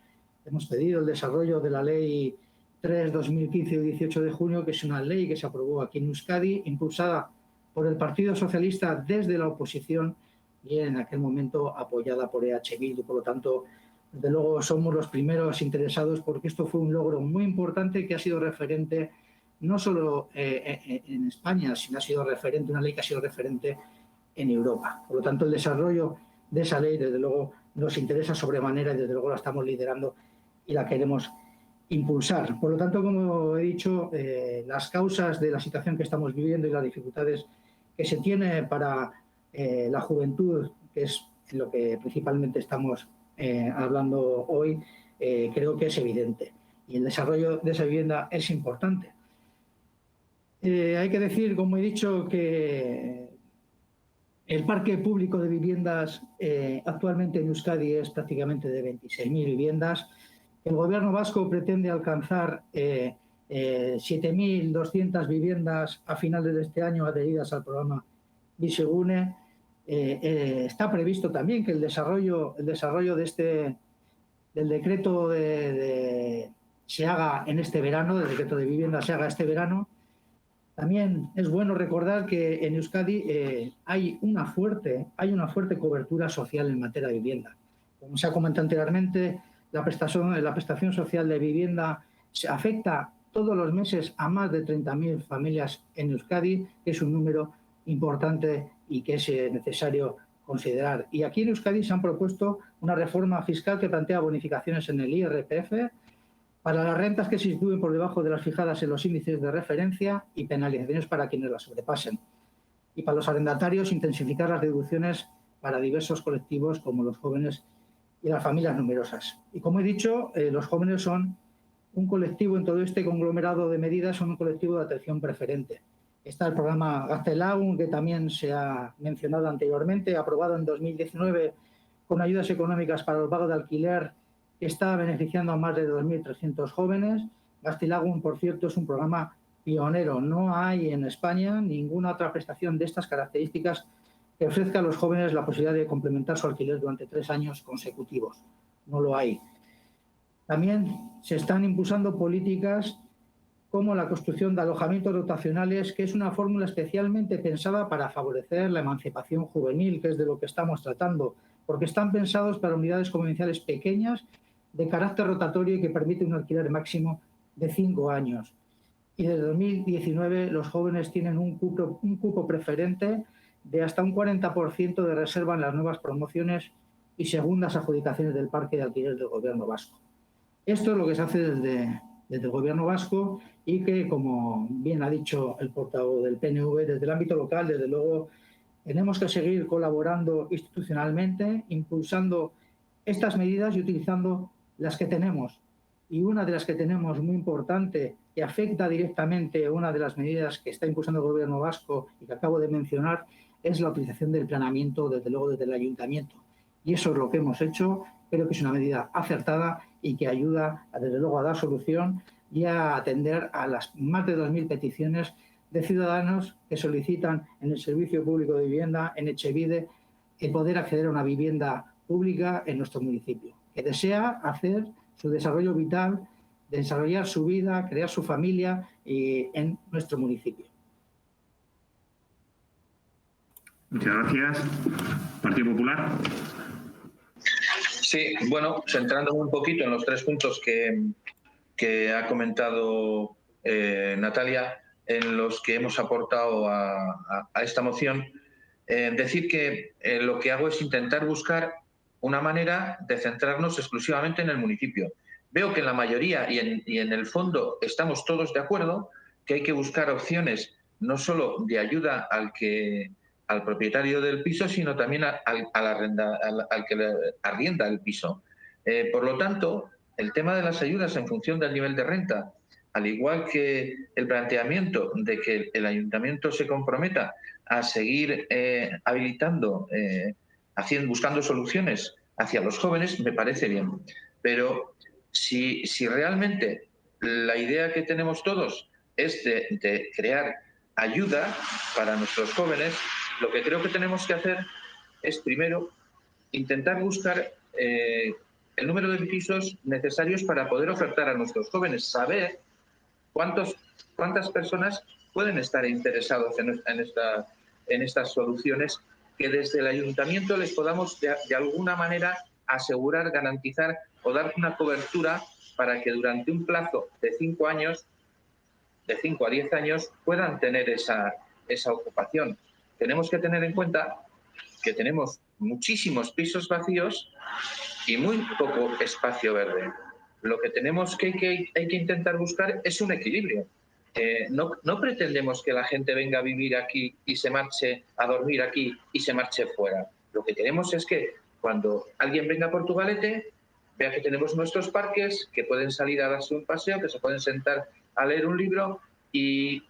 Speaker 7: hemos pedido el desarrollo de la Ley 3/2015 de 18 de junio, que es una ley que se aprobó aquí en Euskadi, impulsada por el Partido Socialista desde la oposición y en aquel momento apoyada por EH Bildu. Por lo tanto, desde luego somos los primeros interesados porque esto fue un logro muy importante que ha sido referente no solo en España, sino ha sido referente, una ley que ha sido referente en Europa. Por lo tanto, el desarrollo de esa ley, desde luego, nos interesa sobremanera y desde luego la estamos liderando y la queremos impulsar. Por lo tanto, como he dicho, las causas de la situación que estamos viviendo y las dificultades que se tiene para la juventud, que es en lo que principalmente estamos hablando hoy, creo que es evidente. Y el desarrollo de esa vivienda es importante. Hay que decir, como he dicho, que el parque público de viviendas actualmente en Euskadi es prácticamente de 26.000 viviendas. El Gobierno vasco pretende alcanzar 7.200 viviendas a finales de este año adheridas al programa Bizigune. Está previsto también que el desarrollo del decreto se haga en este verano, del decreto de vivienda se haga este verano. También es bueno recordar que en Euskadi hay una fuerte cobertura social en materia de vivienda. Como se ha comentado anteriormente, la prestación social de vivienda se afecta todos los meses a más de 30.000 familias en Euskadi, que es un número importante y que es necesario considerar. Y aquí en Euskadi se han propuesto una reforma fiscal que plantea bonificaciones en el IRPF para las rentas que se sitúen por debajo de las fijadas en los índices de referencia y penalizaciones para quienes las sobrepasen. Y para los arrendatarios, intensificar las deducciones para diversos colectivos como los jóvenes y las familias numerosas. Y como he dicho, los jóvenes son un colectivo en todo este conglomerado de medidas, son un colectivo de atención preferente. Está el programa Gaztelagun, que también se ha mencionado anteriormente, aprobado en 2019 con ayudas económicas para el pago de alquiler, que está beneficiando a más de 2.300 jóvenes. Gaztelagun, por cierto, es un programa pionero. No hay en España ninguna otra prestación de estas características que ofrezca a los jóvenes la posibilidad de complementar su alquiler durante 3 años consecutivos. No lo hay. También se están impulsando políticas como la construcción de alojamientos rotacionales, que es una fórmula especialmente pensada para favorecer la emancipación juvenil, que es de lo que estamos tratando, porque están pensados para unidades convivenciales pequeñas de carácter rotatorio y que permiten un alquiler máximo de 5 años. Y desde 2019 los jóvenes tienen un cupo preferente de hasta un 40% de reserva en las nuevas promociones y segundas adjudicaciones del parque de alquiler del Gobierno vasco. Esto es lo que se hace desde el Gobierno vasco y que, como bien ha dicho el portavoz del PNV, desde el ámbito local, desde luego, tenemos que seguir colaborando institucionalmente, impulsando estas medidas y utilizando las que tenemos. Y una de las que tenemos muy importante, que afecta directamente a una de las medidas que está impulsando el Gobierno vasco y que acabo de mencionar, es la utilización del planeamiento, desde luego, desde el Ayuntamiento. Y eso es lo que hemos hecho. Creo que es una medida acertada y que ayuda, desde luego, a dar solución y a atender a las más de 2.000 peticiones de ciudadanos que solicitan en el Servicio Público de Vivienda, en Etxebide, el poder acceder a una vivienda pública en nuestro municipio, que desea hacer su desarrollo vital, desarrollar su vida, crear su familia en nuestro municipio.
Speaker 1: Muchas gracias. Partido Popular.
Speaker 2: Sí, bueno, centrándome un poquito en los 3 puntos que ha comentado Natalia, en los que hemos aportado a esta moción, decir que lo que hago es intentar buscar una manera de centrarnos exclusivamente en el municipio. Veo que en la mayoría y en el fondo estamos todos de acuerdo que hay que buscar opciones no solo de ayuda al propietario del piso, sino también al que le arrienda el piso. Por lo tanto, el tema de las ayudas en función del nivel de renta, al igual que el planteamiento de que el ayuntamiento se comprometa a seguir habilitando, buscando soluciones hacia los jóvenes, me parece bien. Pero si realmente la idea que tenemos todos es de crear ayuda para nuestros jóvenes, lo que creo que tenemos que hacer es, primero, intentar buscar el número de pisos necesarios para poder ofertar a nuestros jóvenes, saber cuántas personas pueden estar interesados en estas soluciones, que desde el ayuntamiento les podamos de alguna manera asegurar, garantizar o dar una cobertura para que durante un plazo de 5 años, de 5 a 10 años, puedan tener esa ocupación. Tenemos que tener en cuenta que tenemos muchísimos pisos vacíos y muy poco espacio verde. Lo que tenemos hay que intentar buscar es un equilibrio. No pretendemos que la gente venga a vivir aquí y se marche a dormir aquí y se marche fuera. Lo que queremos es que cuando alguien venga a Portugalete, vea que tenemos nuestros parques, que pueden salir a darse un paseo, que se pueden sentar a leer un libro y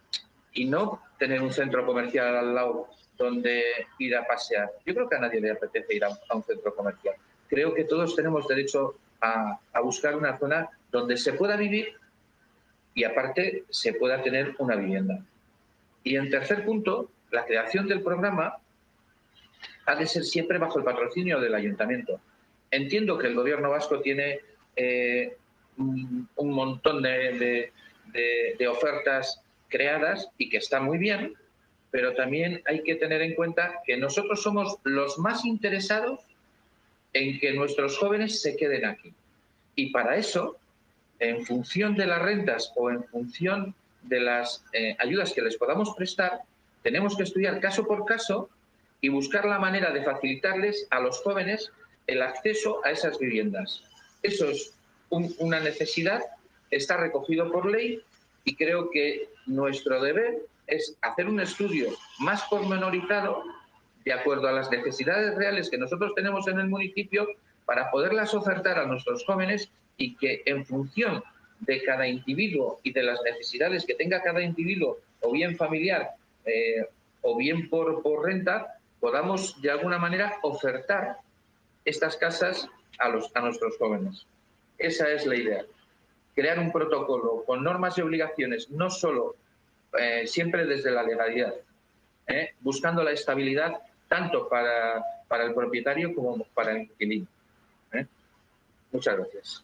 Speaker 2: no tener un centro comercial al lado donde ir a pasear. Yo creo que a nadie le apetece ir a un centro comercial. Creo que todos tenemos derecho a buscar una zona donde se pueda vivir y aparte se pueda tener una vivienda. Y en tercer punto, la creación del programa ha de ser siempre bajo el patrocinio del ayuntamiento. Entiendo que el Gobierno vasco tiene un montón de ofertas creadas y que está muy bien, pero también hay que tener en cuenta que nosotros somos los más interesados en que nuestros jóvenes se queden aquí. Y para eso, en función de las rentas o en función de las ayudas que les podamos prestar, tenemos que estudiar caso por caso y buscar la manera de facilitarles a los jóvenes el acceso a esas viviendas. Eso es una necesidad, está recogido por ley y creo que nuestro deber es hacer un estudio más pormenorizado de acuerdo a las necesidades reales que nosotros tenemos en el municipio para poderlas ofertar a nuestros jóvenes y que en función de cada individuo y de las necesidades que tenga cada individuo, o bien familiar o bien por renta, podamos de alguna manera ofertar estas casas a nuestros jóvenes. Esa es la idea. Crear un protocolo con normas y obligaciones, no solo siempre desde la legalidad, buscando la estabilidad tanto para el propietario como para el inquilino. Muchas gracias.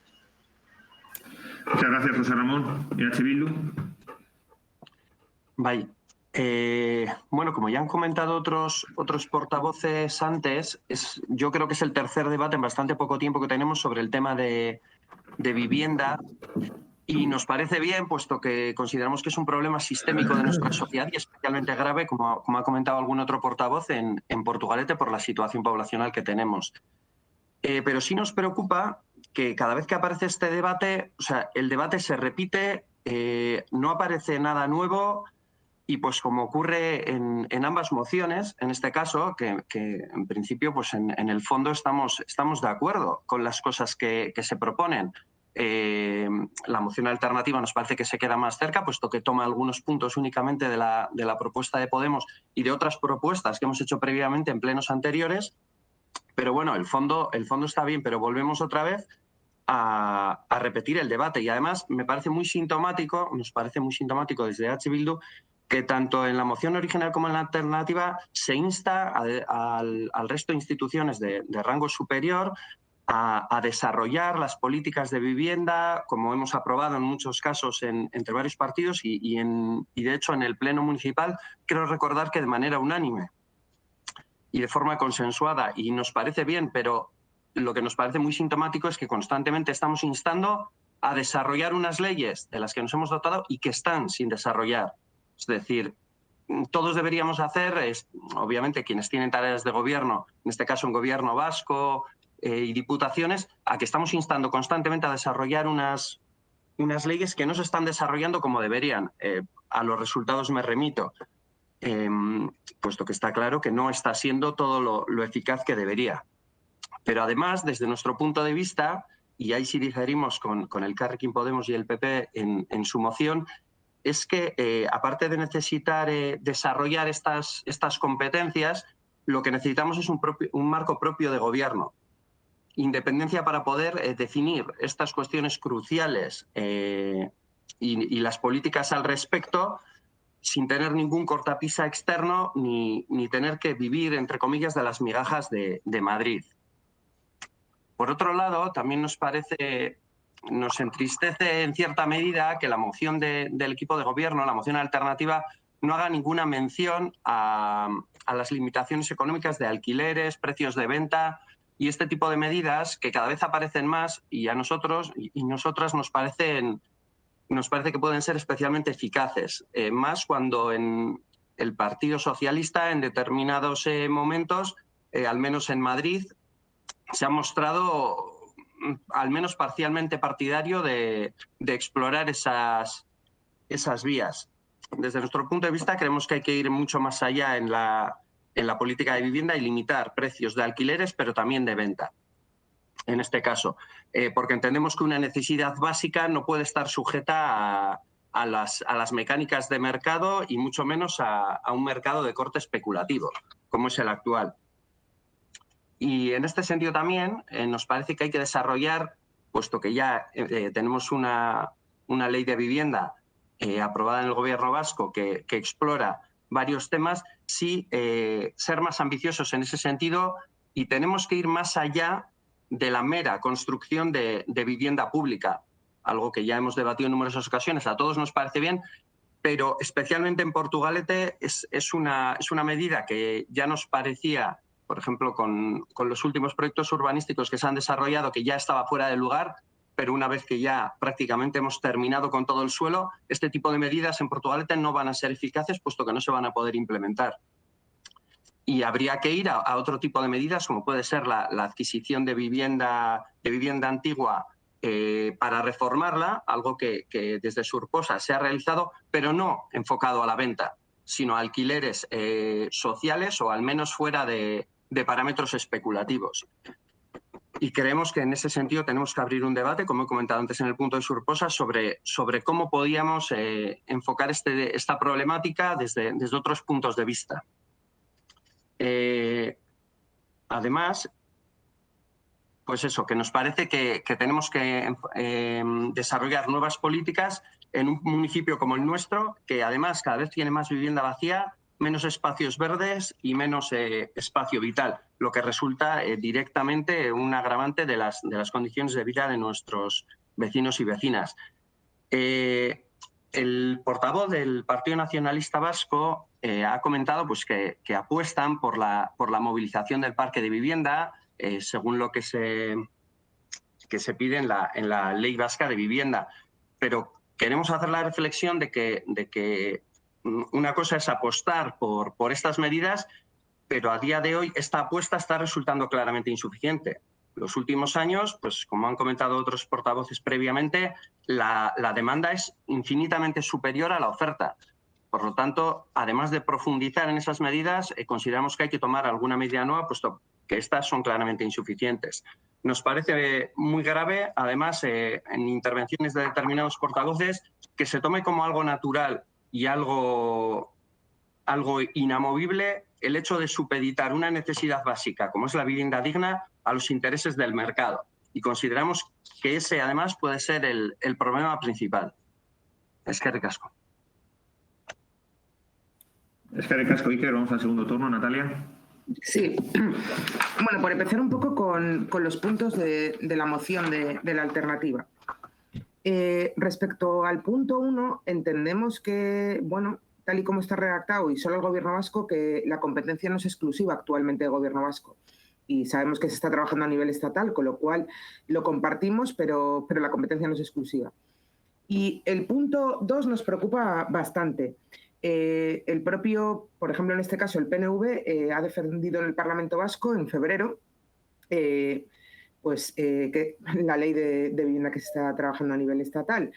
Speaker 1: Muchas gracias, José Ramón. ¿EH Bildu?
Speaker 3: Bai. Bueno, como ya han comentado otros portavoces antes, yo creo que es el tercer debate en bastante poco tiempo que tenemos sobre el tema de vivienda. Y nos parece bien, puesto que consideramos que es un problema sistémico de nuestra sociedad y especialmente grave, como ha comentado algún otro portavoz, en Portugalete por la situación poblacional que tenemos. Pero sí nos preocupa que cada vez que aparece este debate, o sea, el debate se repite, no aparece nada nuevo y pues como ocurre en ambas mociones, en este caso, que en principio pues en el fondo estamos de acuerdo con las cosas que se proponen. La moción alternativa nos parece que se queda más cerca, puesto que toma algunos puntos únicamente de la propuesta de Podemos y de otras propuestas que hemos hecho previamente en plenos anteriores. Pero bueno, el fondo está bien, pero volvemos otra vez a repetir el debate. Y además nos parece muy sintomático desde H. Bildu que tanto en la moción original como en la alternativa se insta al resto de instituciones de rango superior a desarrollar las políticas de vivienda, como hemos aprobado en muchos casos entre varios partidos y de hecho en el Pleno Municipal, creo recordar que de manera unánime y de forma consensuada. Y nos parece bien, pero lo que nos parece muy sintomático es que constantemente estamos instando a desarrollar unas leyes de las que nos hemos dotado y que están sin desarrollar. Es decir, todos deberíamos hacer, obviamente quienes tienen tareas de gobierno, en este caso un gobierno vasco y diputaciones, a que estamos instando constantemente a desarrollar unas leyes que no se están desarrollando como deberían. A los resultados me remito, puesto que está claro que no está siendo todo lo eficaz que debería. Pero además, desde nuestro punto de vista, y ahí sí diferimos con el Elkarrekin Podemos y el PP en su moción, es que aparte de necesitar desarrollar estas competencias, lo que necesitamos es un marco propio de gobierno. Independencia para poder definir estas cuestiones cruciales y las políticas al respecto sin tener ningún cortapisa externo ni tener que vivir, entre comillas, de las migajas de Madrid. Por otro lado, también nos entristece en cierta medida que la moción del equipo de gobierno, la moción alternativa, no haga ninguna mención a las limitaciones económicas de alquileres, precios de venta y este tipo de medidas que cada vez aparecen más y a nosotros y nosotras nos parece que pueden ser especialmente eficaces, más cuando en el Partido Socialista en determinados momentos, al menos en Madrid, se ha mostrado al menos parcialmente partidario de explorar esas vías. Desde nuestro punto de vista creemos que hay que ir mucho más allá en la política de vivienda y limitar precios de alquileres, pero también de venta, en este caso, porque entendemos que una necesidad básica no puede estar sujeta a las mecánicas de mercado y mucho menos a un mercado de corte especulativo, como es el actual. Y en este sentido también nos parece que hay que desarrollar, puesto que ya tenemos una ley de vivienda aprobada en el Gobierno vasco que explora varios temas, sí ser más ambiciosos en ese sentido y tenemos que ir más allá de la mera construcción de vivienda pública, algo que ya hemos debatido en numerosas ocasiones. A todos nos parece bien, pero especialmente en Portugalete es una medida que ya nos parecía, por ejemplo, con los últimos proyectos urbanísticos que se han desarrollado, que ya estaba fuera de lugar, pero una vez que ya prácticamente hemos terminado con todo el suelo, este tipo de medidas en Portugalete no van a ser eficaces, puesto que no se van a poder implementar. Y habría que ir a otro tipo de medidas, como puede ser la adquisición de vivienda antigua para reformarla, algo que desde Surposa se ha realizado, pero no enfocado a la venta, sino a alquileres sociales o al menos fuera de parámetros especulativos. Y creemos que en ese sentido tenemos que abrir un debate, como he comentado antes en el punto de Surposa, sobre cómo podíamos enfocar esta problemática desde otros puntos de vista. Además, pues eso, que nos parece que tenemos que desarrollar nuevas políticas en un municipio como el nuestro, que además cada vez tiene más vivienda vacía, menos espacios verdes y menos espacio vital, lo que resulta directamente un agravante de las condiciones de vida de nuestros vecinos y vecinas. el portavoz del Partido Nacionalista Vasco ha comentado pues, que apuestan por la movilización del parque de vivienda, según lo que se pide en la Ley Vasca de Vivienda. Pero queremos hacer la reflexión de que una cosa es apostar por estas medidas, pero a día de hoy esta apuesta está resultando claramente insuficiente. Los últimos años, pues como han comentado otros portavoces previamente, la demanda es infinitamente superior a la oferta. Por lo tanto, además de profundizar en esas medidas, consideramos que hay que tomar alguna medida nueva, puesto que estas son claramente insuficientes. Nos parece muy grave, además, en intervenciones de determinados portavoces, que se tome como algo natural y algo inamovible el hecho de supeditar una necesidad básica, como es la vivienda digna, a los intereses del mercado. Y consideramos que ese, además, puede ser el problema principal. Eskerrik asko.
Speaker 1: Eskerrik asko, Iker. Vamos al segundo turno. Natalia.
Speaker 5: Sí. Bueno, por empezar un poco con los puntos de la moción de la alternativa. Respecto al punto 1, entendemos que, bueno, tal y como está redactado y solo el Gobierno vasco, que la competencia no es exclusiva actualmente del Gobierno vasco. Y sabemos que se está trabajando a nivel estatal, con lo cual lo compartimos, pero la competencia no es exclusiva. Y el punto 2 nos preocupa bastante. El propio, por ejemplo, en este caso, el PNV ha defendido en el Parlamento Vasco en febrero que la ley de vivienda que se está trabajando a nivel estatal.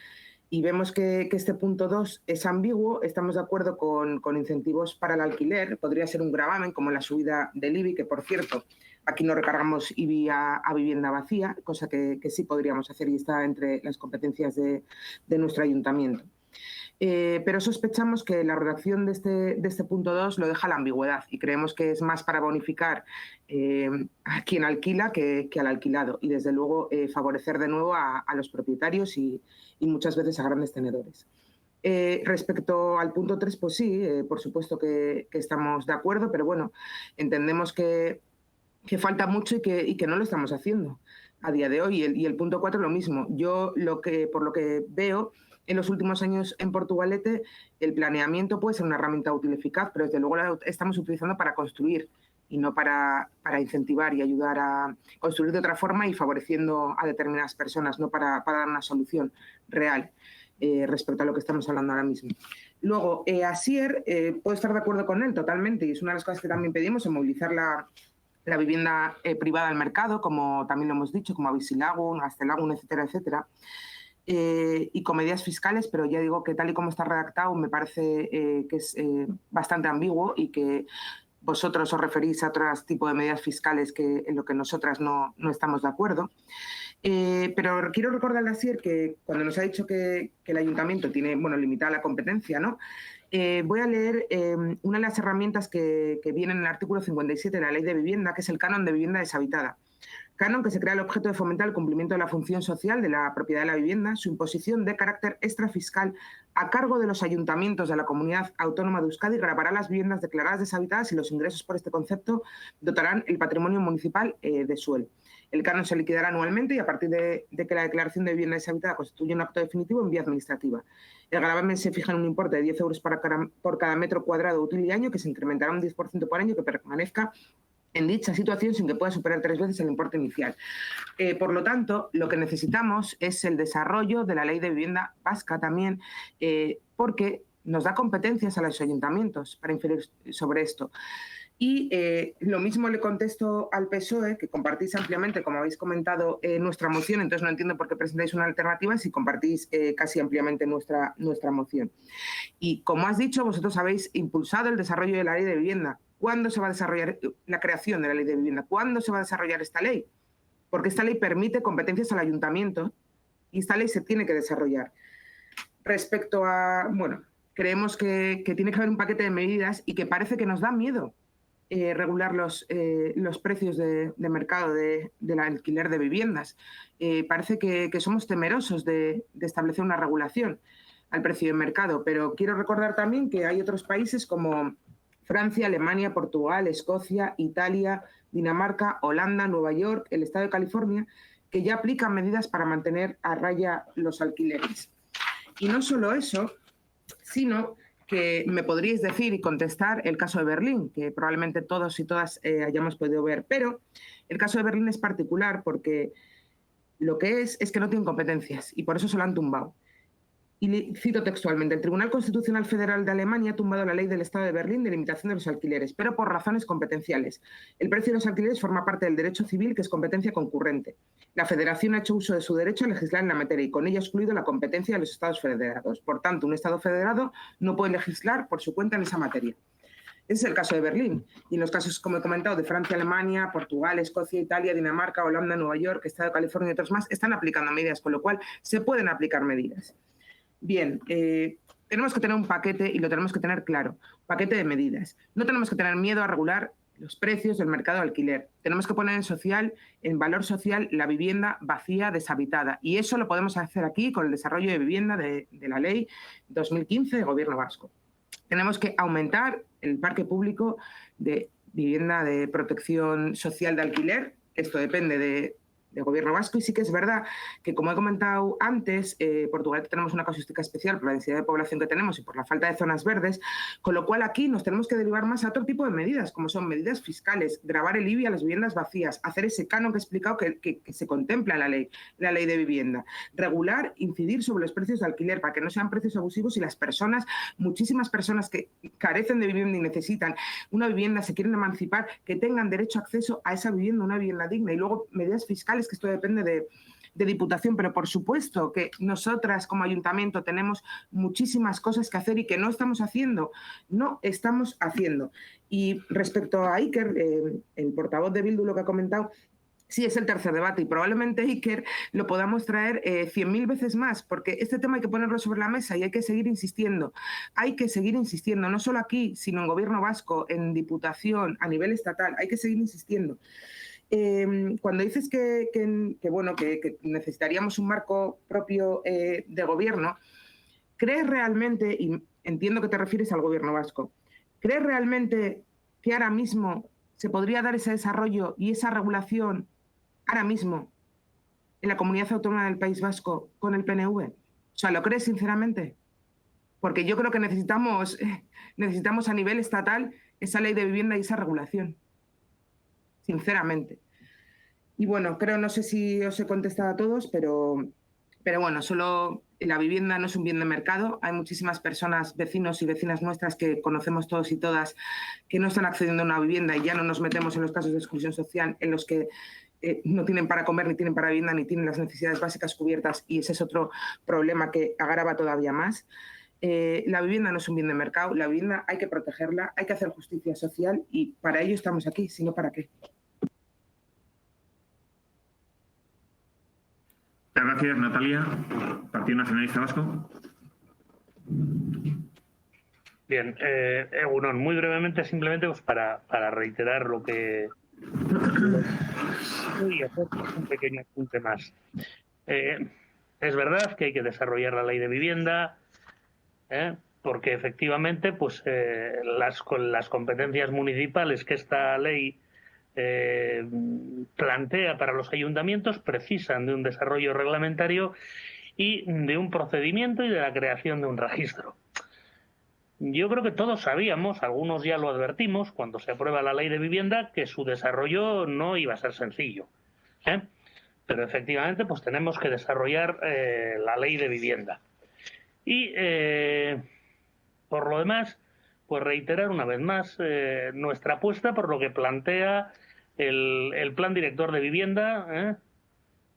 Speaker 5: Y vemos que este punto 2 es ambiguo. Estamos de acuerdo con incentivos para el alquiler. Podría ser un gravamen, como la subida del IBI, que, por cierto, aquí no recargamos IBI a vivienda vacía, cosa que sí podríamos hacer y está entre las competencias de nuestro ayuntamiento. Pero sospechamos que la redacción de este punto 2 lo deja a la ambigüedad y creemos que es más para bonificar a quien alquila que al alquilado y, desde luego, favorecer de nuevo a los propietarios y muchas veces a grandes tenedores. Respecto al punto 3, pues sí, por supuesto que estamos de acuerdo, pero bueno, entendemos que falta mucho y que no lo estamos haciendo a día de hoy. Y el punto 4 lo mismo. Yo, por lo que veo, en los últimos años en Portugalete, el planeamiento puede ser una herramienta útil y eficaz, pero desde luego la estamos utilizando para construir y no para incentivar y ayudar a construir de otra forma y favoreciendo a determinadas personas, no para dar una solución real respecto a lo que estamos hablando ahora mismo. Luego, Asier, puedo estar de acuerdo con él totalmente, y es una de las cosas que también pedimos, en movilizar la vivienda privada al mercado, como también lo hemos dicho, como Avisilagun, Gaztelagun, etcétera, etcétera. Y con medidas fiscales, pero ya digo que tal y como está redactado me parece que es bastante ambiguo y que vosotros os referís a otros tipos de medidas fiscales en lo que nosotras no estamos de acuerdo. Pero quiero recordarle a Asier que cuando nos ha dicho que el ayuntamiento tiene, limitada la competencia, ¿no? Voy a leer una de las herramientas que vienen en el artículo 57 de la Ley de Vivienda, que es el canon de vivienda deshabitada. Canon que se crea el objeto de fomentar el cumplimiento de la función social de la propiedad de la vivienda, su imposición de carácter extrafiscal a cargo de los ayuntamientos de la Comunidad Autónoma de Euskadi gravará las viviendas declaradas deshabitadas y los ingresos por este concepto dotarán el patrimonio municipal de suelo. El canon se liquidará anualmente y a partir de que la declaración de vivienda deshabitada constituye un acto definitivo en vía administrativa. El gravamen se fija en un importe de 10 euros por cada metro cuadrado útil y año, que se incrementará un 10% por año que permanezca en dicha situación sin que pueda superar 3 veces el importe inicial. Por lo tanto, lo que necesitamos es el desarrollo de la Ley de Vivienda vasca también, porque nos da competencias a los ayuntamientos para incidir sobre esto. Y lo mismo le contesto al PSOE, que compartís ampliamente, como habéis comentado, nuestra moción, entonces no entiendo por qué presentáis una alternativa si compartís casi ampliamente nuestra moción. Y como has dicho, vosotros habéis impulsado el desarrollo de la Ley de Vivienda. ¿Cuándo se va a desarrollar la creación de la Ley de Vivienda? ¿Cuándo se va a desarrollar esta ley? Porque esta ley permite competencias al ayuntamiento y esta ley se tiene que desarrollar. Respecto a, creemos que tiene que haber un paquete de medidas y que parece que nos da miedo regular los precios de mercado del alquiler de viviendas. Parece que somos temerosos de establecer una regulación al precio de mercado, pero quiero recordar también que hay otros países como Francia, Alemania, Portugal, Escocia, Italia, Dinamarca, Holanda, Nueva York, el estado de California, que ya aplican medidas para mantener a raya los alquileres. Y no solo eso, sino que me podríais decir y contestar el caso de Berlín, que probablemente todos y todas hayamos podido ver. Pero el caso de Berlín es particular porque lo que es que no tienen competencias y por eso se lo han tumbado. Y cito textualmente, el Tribunal Constitucional Federal de Alemania ha tumbado la ley del Estado de Berlín de limitación de los alquileres, pero por razones competenciales. El precio de los alquileres forma parte del derecho civil, que es competencia concurrente. La Federación ha hecho uso de su derecho a legislar en la materia y con ello ha excluido la competencia de los Estados federados. Por tanto, un Estado federado no puede legislar por su cuenta en esa materia. Ese es el caso de Berlín. Y en los casos, como he comentado, de Francia, Alemania, Portugal, Escocia, Italia, Dinamarca, Holanda, Nueva York, Estado de California y otros más, están aplicando medidas, con lo cual se pueden aplicar medidas. Bien, tenemos que tener un paquete y lo tenemos que tener claro, paquete de medidas. No tenemos que tener miedo a regular los precios del mercado de alquiler. Tenemos que poner en valor social la vivienda vacía, deshabitada. Y eso lo podemos hacer aquí con el desarrollo de vivienda de la ley 2015 de Gobierno vasco. Tenemos que aumentar el parque público de vivienda de protección social de alquiler. Esto depende de Gobierno vasco, y sí que es verdad que, como he comentado antes, Portugal tenemos una casuística especial por la densidad de población que tenemos y por la falta de zonas verdes, con lo cual aquí nos tenemos que derivar más a otro tipo de medidas, como son medidas fiscales, gravar el IBI a las viviendas vacías, hacer ese canon que he explicado que se contempla en la ley de vivienda, regular, incidir sobre los precios de alquiler para que no sean precios abusivos y las personas, muchísimas personas que carecen de vivienda y necesitan una vivienda, se quieren emancipar, que tengan derecho a acceso a esa vivienda, una vivienda digna, y luego medidas fiscales, que esto depende de Diputación, pero por supuesto que nosotras como ayuntamiento tenemos muchísimas cosas que hacer y que no estamos haciendo. Y respecto a Iker, el portavoz de Bildu, lo que ha comentado, sí, es el tercer debate y probablemente, Iker, lo podamos traer 100.000 veces más, porque este tema hay que ponerlo sobre la mesa y hay que seguir insistiendo. Hay que seguir insistiendo, no solo aquí, sino en Gobierno vasco, en Diputación, a nivel estatal. Hay que seguir insistiendo. Cuando dices que necesitaríamos un marco propio de gobierno, ¿crees realmente, y entiendo que te refieres al Gobierno vasco, ¿crees realmente que ahora mismo se podría dar ese desarrollo y esa regulación ahora mismo en la comunidad autónoma del País Vasco con el PNV? O sea, ¿lo crees sinceramente? Porque yo creo que necesitamos a nivel estatal esa ley de vivienda y esa regulación. Sinceramente. Y bueno, no sé si os he contestado a todos, pero bueno, solo la vivienda no es un bien de mercado. Hay muchísimas personas, vecinos y vecinas nuestras que conocemos todos y todas, que no están accediendo a una vivienda, y ya no nos metemos en los casos de exclusión social en los que no tienen para comer, ni tienen para vivienda, ni tienen las necesidades básicas cubiertas, y ese es otro problema que agrava todavía más. La vivienda no es un bien de mercado, la vivienda hay que protegerla, hay que hacer justicia social, y para ello estamos aquí, si no, ¿para qué?
Speaker 1: Muchas gracias, Natalia. Partido Nacionalista Vasco.
Speaker 6: Bien, Egunon, muy brevemente, simplemente pues para reiterar lo que y hacer un pequeño apunte más. Es verdad que hay que desarrollar la ley de vivienda, porque efectivamente pues las competencias municipales que esta ley plantea para los ayuntamientos precisan de un desarrollo reglamentario y de un procedimiento y de la creación de un registro. Yo creo que todos sabíamos, algunos ya lo advertimos, cuando se aprueba la ley de vivienda, que su desarrollo no iba a ser sencillo. Pero efectivamente pues tenemos que desarrollar la ley de vivienda. Y por lo demás, pues reiterar una vez más nuestra apuesta por lo que plantea el Plan Director de Vivienda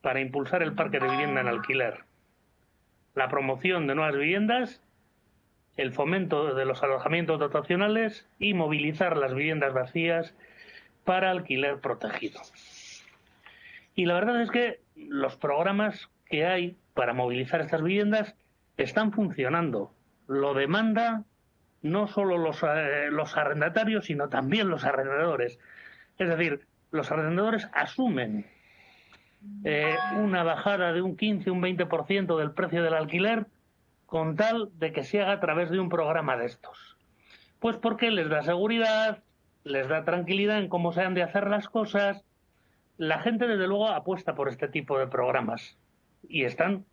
Speaker 6: para impulsar el parque de vivienda en alquiler, la promoción de nuevas viviendas, el fomento de los alojamientos dotacionales y movilizar las viviendas vacías para alquiler protegido. Y la verdad es que los programas que hay para movilizar estas viviendas están funcionando. Lo demanda no solo los arrendatarios, sino también los arrendadores. Es decir, los arrendadores asumen una bajada de un 15, un 20% del precio del alquiler con tal de que se haga a través de un programa de estos. Pues porque les da seguridad, les da tranquilidad en cómo se han de hacer las cosas. La gente, desde luego, apuesta por este tipo de programas y están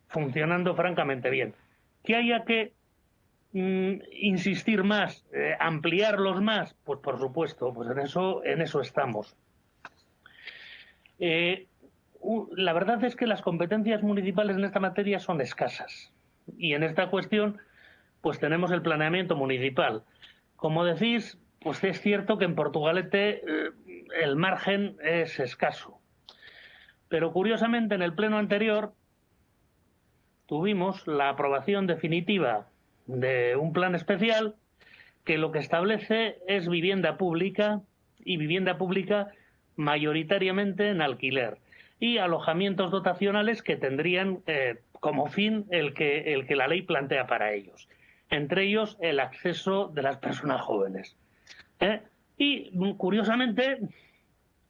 Speaker 6: funcionando francamente bien. Que haya que insistir más, ampliarlos más, pues por supuesto, pues en eso estamos. La verdad es que las competencias municipales en esta materia son escasas y en esta cuestión pues tenemos el planeamiento municipal. Como decís, pues es cierto que en Portugalete el margen es escaso, pero curiosamente en el pleno anterior tuvimos la aprobación definitiva de un plan especial que lo que establece es vivienda pública y vivienda pública mayoritariamente en alquiler y alojamientos dotacionales que tendrían como fin el que la ley plantea para ellos, entre ellos el acceso de las personas jóvenes. Y curiosamente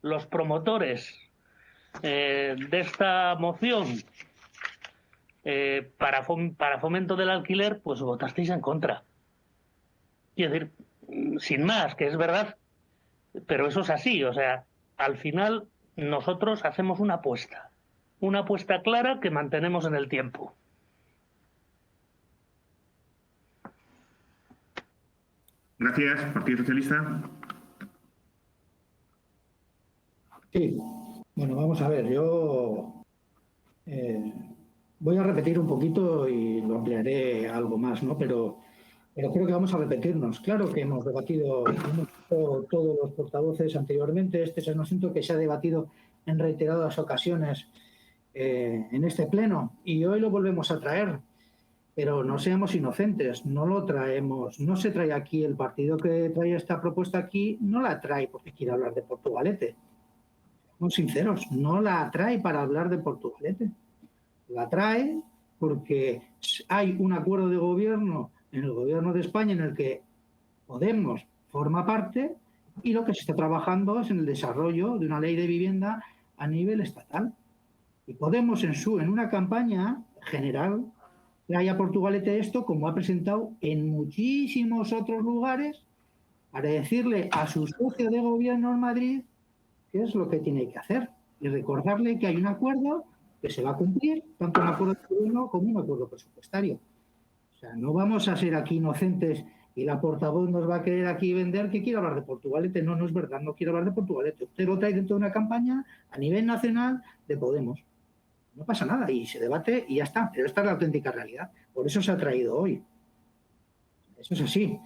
Speaker 6: los promotores de esta moción para fomento del alquiler, pues votasteis en contra. Quiero decir, sin más, que es verdad, pero eso es así. O sea, al final nosotros hacemos una apuesta clara que mantenemos en el tiempo.
Speaker 1: Gracias, Partido Socialista.
Speaker 7: Sí, bueno, vamos a ver, yo voy a repetir un poquito y lo ampliaré algo más, ¿no? Pero creo que vamos a repetirnos. Claro que hemos debatido todos los portavoces anteriormente. Este es un asunto que se ha debatido en reiteradas ocasiones en este pleno y hoy lo volvemos a traer. Pero no seamos inocentes, no lo traemos, no se trae aquí, el partido que trae esta propuesta aquí no la trae porque quiere hablar de Portugalete. Somos sinceros, no la trae para hablar de Portugalete. La trae porque hay un acuerdo de gobierno en el gobierno de España en el que Podemos forma parte y lo que se está trabajando es en el desarrollo de una ley de vivienda a nivel estatal. Y Podemos en una campaña general trae a Portugalete esto, como ha presentado en muchísimos otros lugares, para decirle a su socio de gobierno en Madrid qué es lo que tiene que hacer y recordarle que hay un acuerdo que se va a cumplir, tanto un acuerdo de gobierno como un acuerdo presupuestario. O sea, no vamos a ser aquí inocentes y la portavoz nos va a querer aquí vender que quiere hablar de Portugalete. No, no es verdad, no quiero hablar de Portugalete. Usted lo trae dentro de una campaña a nivel nacional de Podemos. No pasa nada y se debate y ya está. Pero esta es la auténtica realidad. Por eso se ha traído hoy. Eso es así.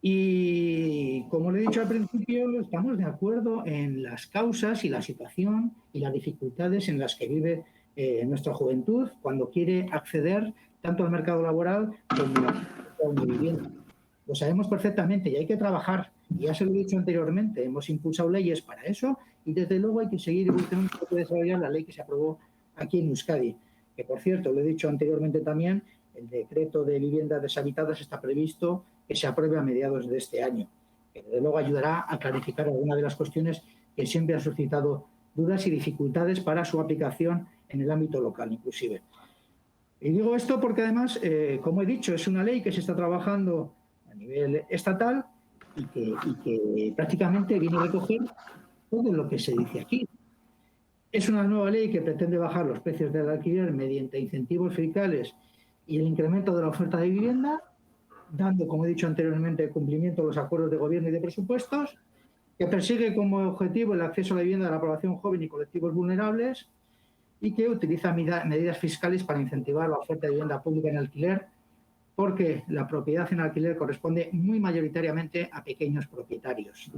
Speaker 7: Y como le he dicho al principio, estamos de acuerdo en las causas y la situación y las dificultades en las que vive nuestra juventud cuando quiere acceder tanto al mercado laboral como a una vivienda. Lo sabemos perfectamente y hay que trabajar. Y ya se lo he dicho anteriormente, hemos impulsado leyes para eso y desde luego hay que seguir evolucionando para desarrollar la ley que se aprobó aquí en Euskadi. Que por cierto, lo he dicho anteriormente también, el decreto de viviendas deshabitadas está previsto que se apruebe a mediados de este año, que desde luego ayudará a clarificar algunas de las cuestiones que siempre han suscitado dudas y dificultades para su aplicación en el ámbito local, inclusive. Y digo esto porque además, como he dicho, es una ley que se está trabajando a nivel estatal y que prácticamente viene a recoger todo lo que se dice aquí. Es una nueva ley que pretende bajar los precios del alquiler mediante incentivos fiscales y el incremento de la oferta de vivienda, dando, como he dicho anteriormente, cumplimiento a los acuerdos de gobierno y de presupuestos, que persigue como objetivo el acceso a la vivienda de la población joven y colectivos vulnerables y que utiliza medidas fiscales para incentivar la oferta de vivienda pública en alquiler, porque la propiedad en alquiler corresponde muy mayoritariamente a pequeños propietarios.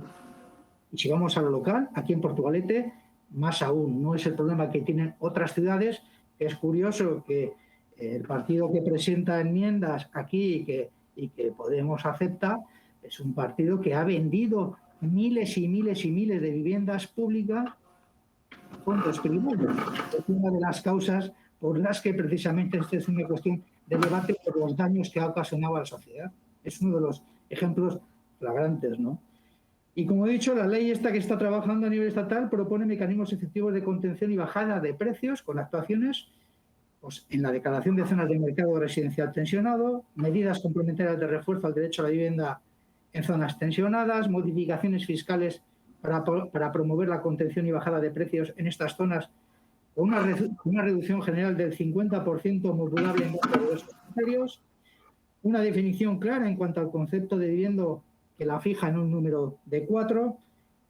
Speaker 7: Y si vamos a lo local, aquí en Portugalete, más aún, no es el problema que tienen otras ciudades, que es curioso que el partido que presenta enmiendas aquí y que Podemos acepta, es un partido que ha vendido miles y miles y miles de viviendas públicas con los privados. Es una de las causas por las que precisamente esta es una cuestión de debate por los daños que ha ocasionado a la sociedad. Es uno de los ejemplos flagrantes, ¿no? Y como he dicho, la ley esta que está trabajando a nivel estatal propone mecanismos efectivos de contención y bajada de precios con actuaciones pues, en la declaración de zonas de mercado residencial tensionado, medidas complementarias de refuerzo al derecho a la vivienda en zonas tensionadas, modificaciones fiscales para promover la contención y bajada de precios en estas zonas, con una reducción general del 50% modulable en base a diversos criterios, una definición clara en cuanto al concepto de vivienda que la fija en un número de 4,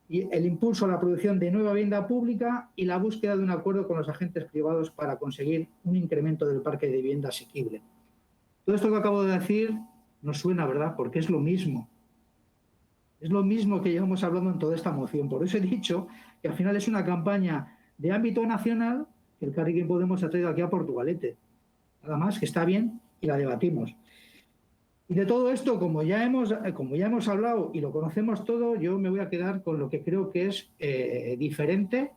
Speaker 7: y el impulso a la producción de nueva vivienda pública y la búsqueda de un acuerdo con los agentes privados para conseguir un incremento del parque de vivienda asequible. Todo esto que acabo de decir nos suena, ¿verdad? Porque es lo mismo. Es lo mismo que llevamos hablando en toda esta moción. Por eso he dicho que al final es una campaña de ámbito nacional que el Carrequín Podemos ha traído aquí a Portugalete. Nada más, que está bien y la debatimos. Y de todo esto, como ya hemos hablado y lo conocemos todo, yo me voy a quedar con lo que creo que es diferente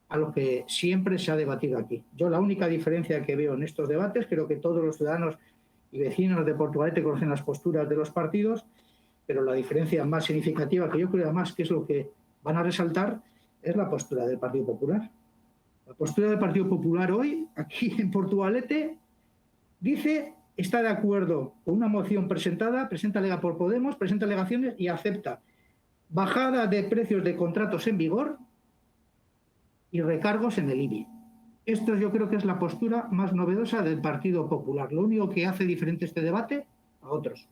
Speaker 7: a lo que siempre se ha debatido aquí. Yo la única diferencia que veo en estos debates, creo que todos los ciudadanos y vecinos de Portugalete conocen las posturas de los partidos, pero la diferencia más significativa, que yo creo además que es lo que van a resaltar, es la postura del Partido Popular. La postura del Partido Popular hoy, aquí en Portugalete, dice... está de acuerdo con una moción presentada, presenta alega por Podemos, presenta alegaciones y acepta bajada de precios de contratos en vigor y recargos en el IBI. Esto yo creo que es la postura más novedosa del Partido Popular, lo único que hace diferente este debate a otros.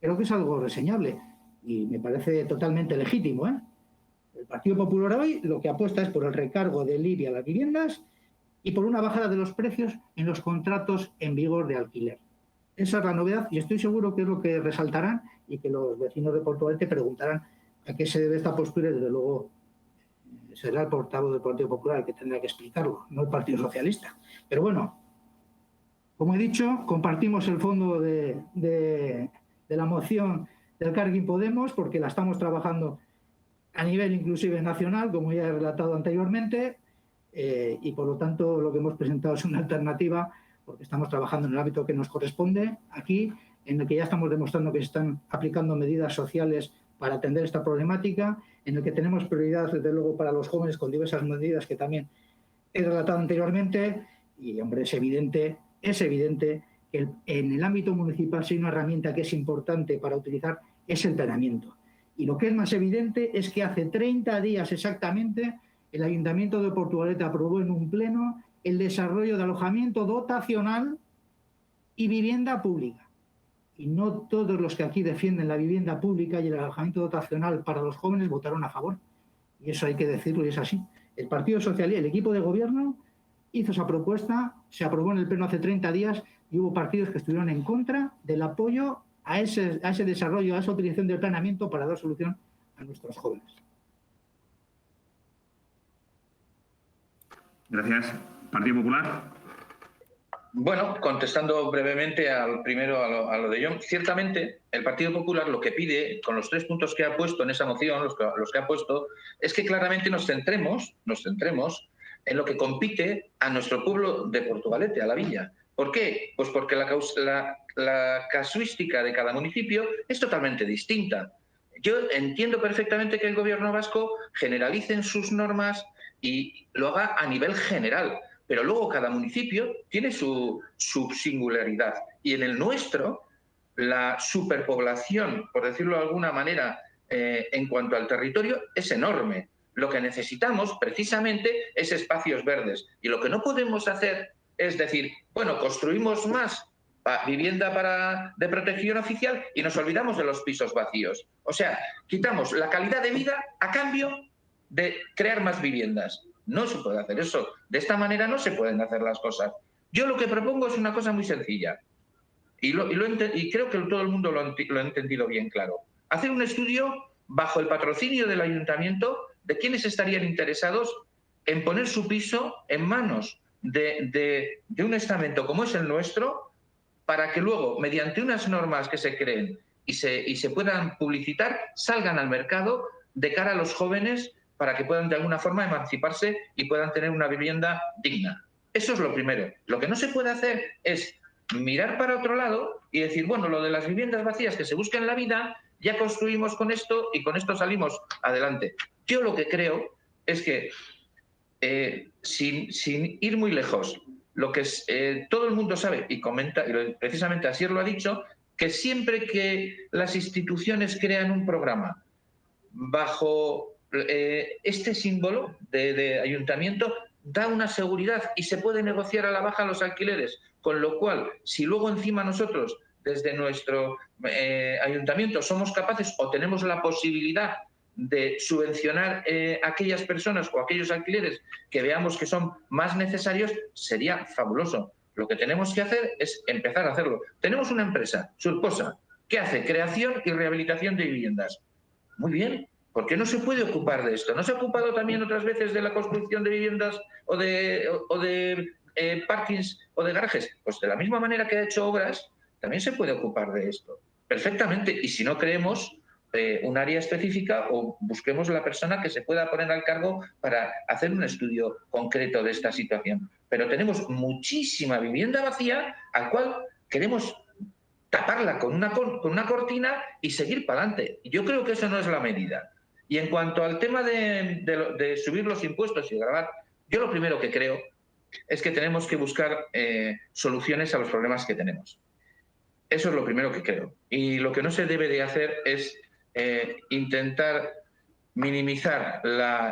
Speaker 7: Creo que es algo reseñable y me parece totalmente legítimo, ¿eh? El Partido Popular hoy lo que apuesta es por el recargo del IBI a las viviendas y por una bajada de los precios en los contratos en vigor de alquiler. Esa es la novedad y estoy seguro que es lo que resaltarán y que los vecinos de Portugalete preguntarán a qué se debe esta postura y desde luego será el portavoz del Partido Popular el que tendrá que explicarlo, no el Partido Socialista. Pero bueno, como he dicho, compartimos el fondo de la moción del Carrequín Podemos porque la estamos trabajando a nivel inclusive nacional, como ya he relatado anteriormente, y por lo tanto lo que hemos presentado es una alternativa porque estamos trabajando en el ámbito que nos corresponde aquí, en el que ya estamos demostrando que se están aplicando medidas sociales para atender esta problemática, en el que tenemos prioridad desde luego para los jóvenes con diversas medidas que también he relatado anteriormente y hombre, es evidente que en el ámbito municipal si hay una herramienta que es importante para utilizar es el planeamiento. Y lo que es más evidente es que hace 30 días exactamente el Ayuntamiento de Portugalete aprobó en un pleno el desarrollo de alojamiento dotacional y vivienda pública. Y no todos los que aquí defienden la vivienda pública y el alojamiento dotacional para los jóvenes votaron a favor. Y eso hay que decirlo y es así. El Partido Socialista, el equipo de gobierno, hizo esa propuesta, se aprobó en el pleno hace 30 días y hubo partidos que estuvieron en contra del apoyo a ese desarrollo, a esa utilización del planeamiento para dar solución a nuestros jóvenes.
Speaker 1: Gracias. ¿Partido Popular?
Speaker 2: Bueno, contestando brevemente primero a lo de John, ciertamente el Partido Popular lo que pide, con los 3 puntos que ha puesto en esa moción, los que ha puesto, es que claramente nos centremos en lo que compite a nuestro pueblo de Portugalete, a la villa. ¿Por qué? Pues porque la casuística de cada municipio es totalmente distinta. Yo entiendo perfectamente que el gobierno vasco generalice en sus normas y lo haga a nivel general, pero luego cada municipio tiene su singularidad. Y en el nuestro, la superpoblación, por decirlo de alguna manera, en cuanto al territorio, es enorme. Lo que necesitamos, precisamente, es espacios verdes. Y lo que no podemos hacer es decir, bueno, construimos más vivienda de protección oficial y nos olvidamos de los pisos vacíos. O sea, quitamos la calidad de vida a cambio de crear más viviendas. No se puede hacer eso. De esta manera no se pueden hacer las cosas. Yo lo que propongo es una cosa muy sencilla y creo que todo el mundo lo ha entendido bien claro. Hacer un estudio bajo el patrocinio del ayuntamiento de quiénes estarían interesados en poner su piso en manos de un estamento como es el nuestro, para que luego, mediante unas normas que se creen y se puedan publicitar, salgan al mercado de cara a los jóvenes para que puedan de alguna forma emanciparse y puedan tener una vivienda digna. Eso es lo primero. Lo que no se puede hacer es mirar para otro lado y decir, bueno, lo de las viviendas vacías que se buscan en la vida, ya construimos con esto y con esto salimos adelante. Yo lo que creo es que, sin ir muy lejos, lo que todo el mundo sabe y comenta, y precisamente Asier lo ha dicho, que siempre que las instituciones crean un programa bajo este símbolo de ayuntamiento, da una seguridad y se puede negociar a la baja los alquileres, con lo cual, si luego encima nosotros desde nuestro ayuntamiento somos capaces o tenemos la posibilidad de subvencionar a aquellas personas o aquellos alquileres que veamos que son más necesarios, sería fabuloso. Lo que tenemos que hacer es empezar a hacerlo. Tenemos una empresa, Surposa, que hace creación y rehabilitación de viviendas. Muy bien, ¿por qué no se puede ocupar de esto? ¿No se ha ocupado también otras veces de la construcción de viviendas o de parkings o de garajes? Pues de la misma manera que ha hecho obras, también se puede ocupar de esto. Perfectamente. Y si no creemos un área específica o busquemos la persona que se pueda poner al cargo para hacer un estudio concreto de esta situación. Pero tenemos muchísima vivienda vacía al cual queremos taparla con una cortina y seguir para adelante. Yo creo que eso no es la medida. Y en cuanto al tema de subir los impuestos y gravar, yo lo primero que creo es que tenemos que buscar soluciones a los problemas que tenemos. Eso es lo primero que creo. Y lo que no se debe de hacer es intentar minimizar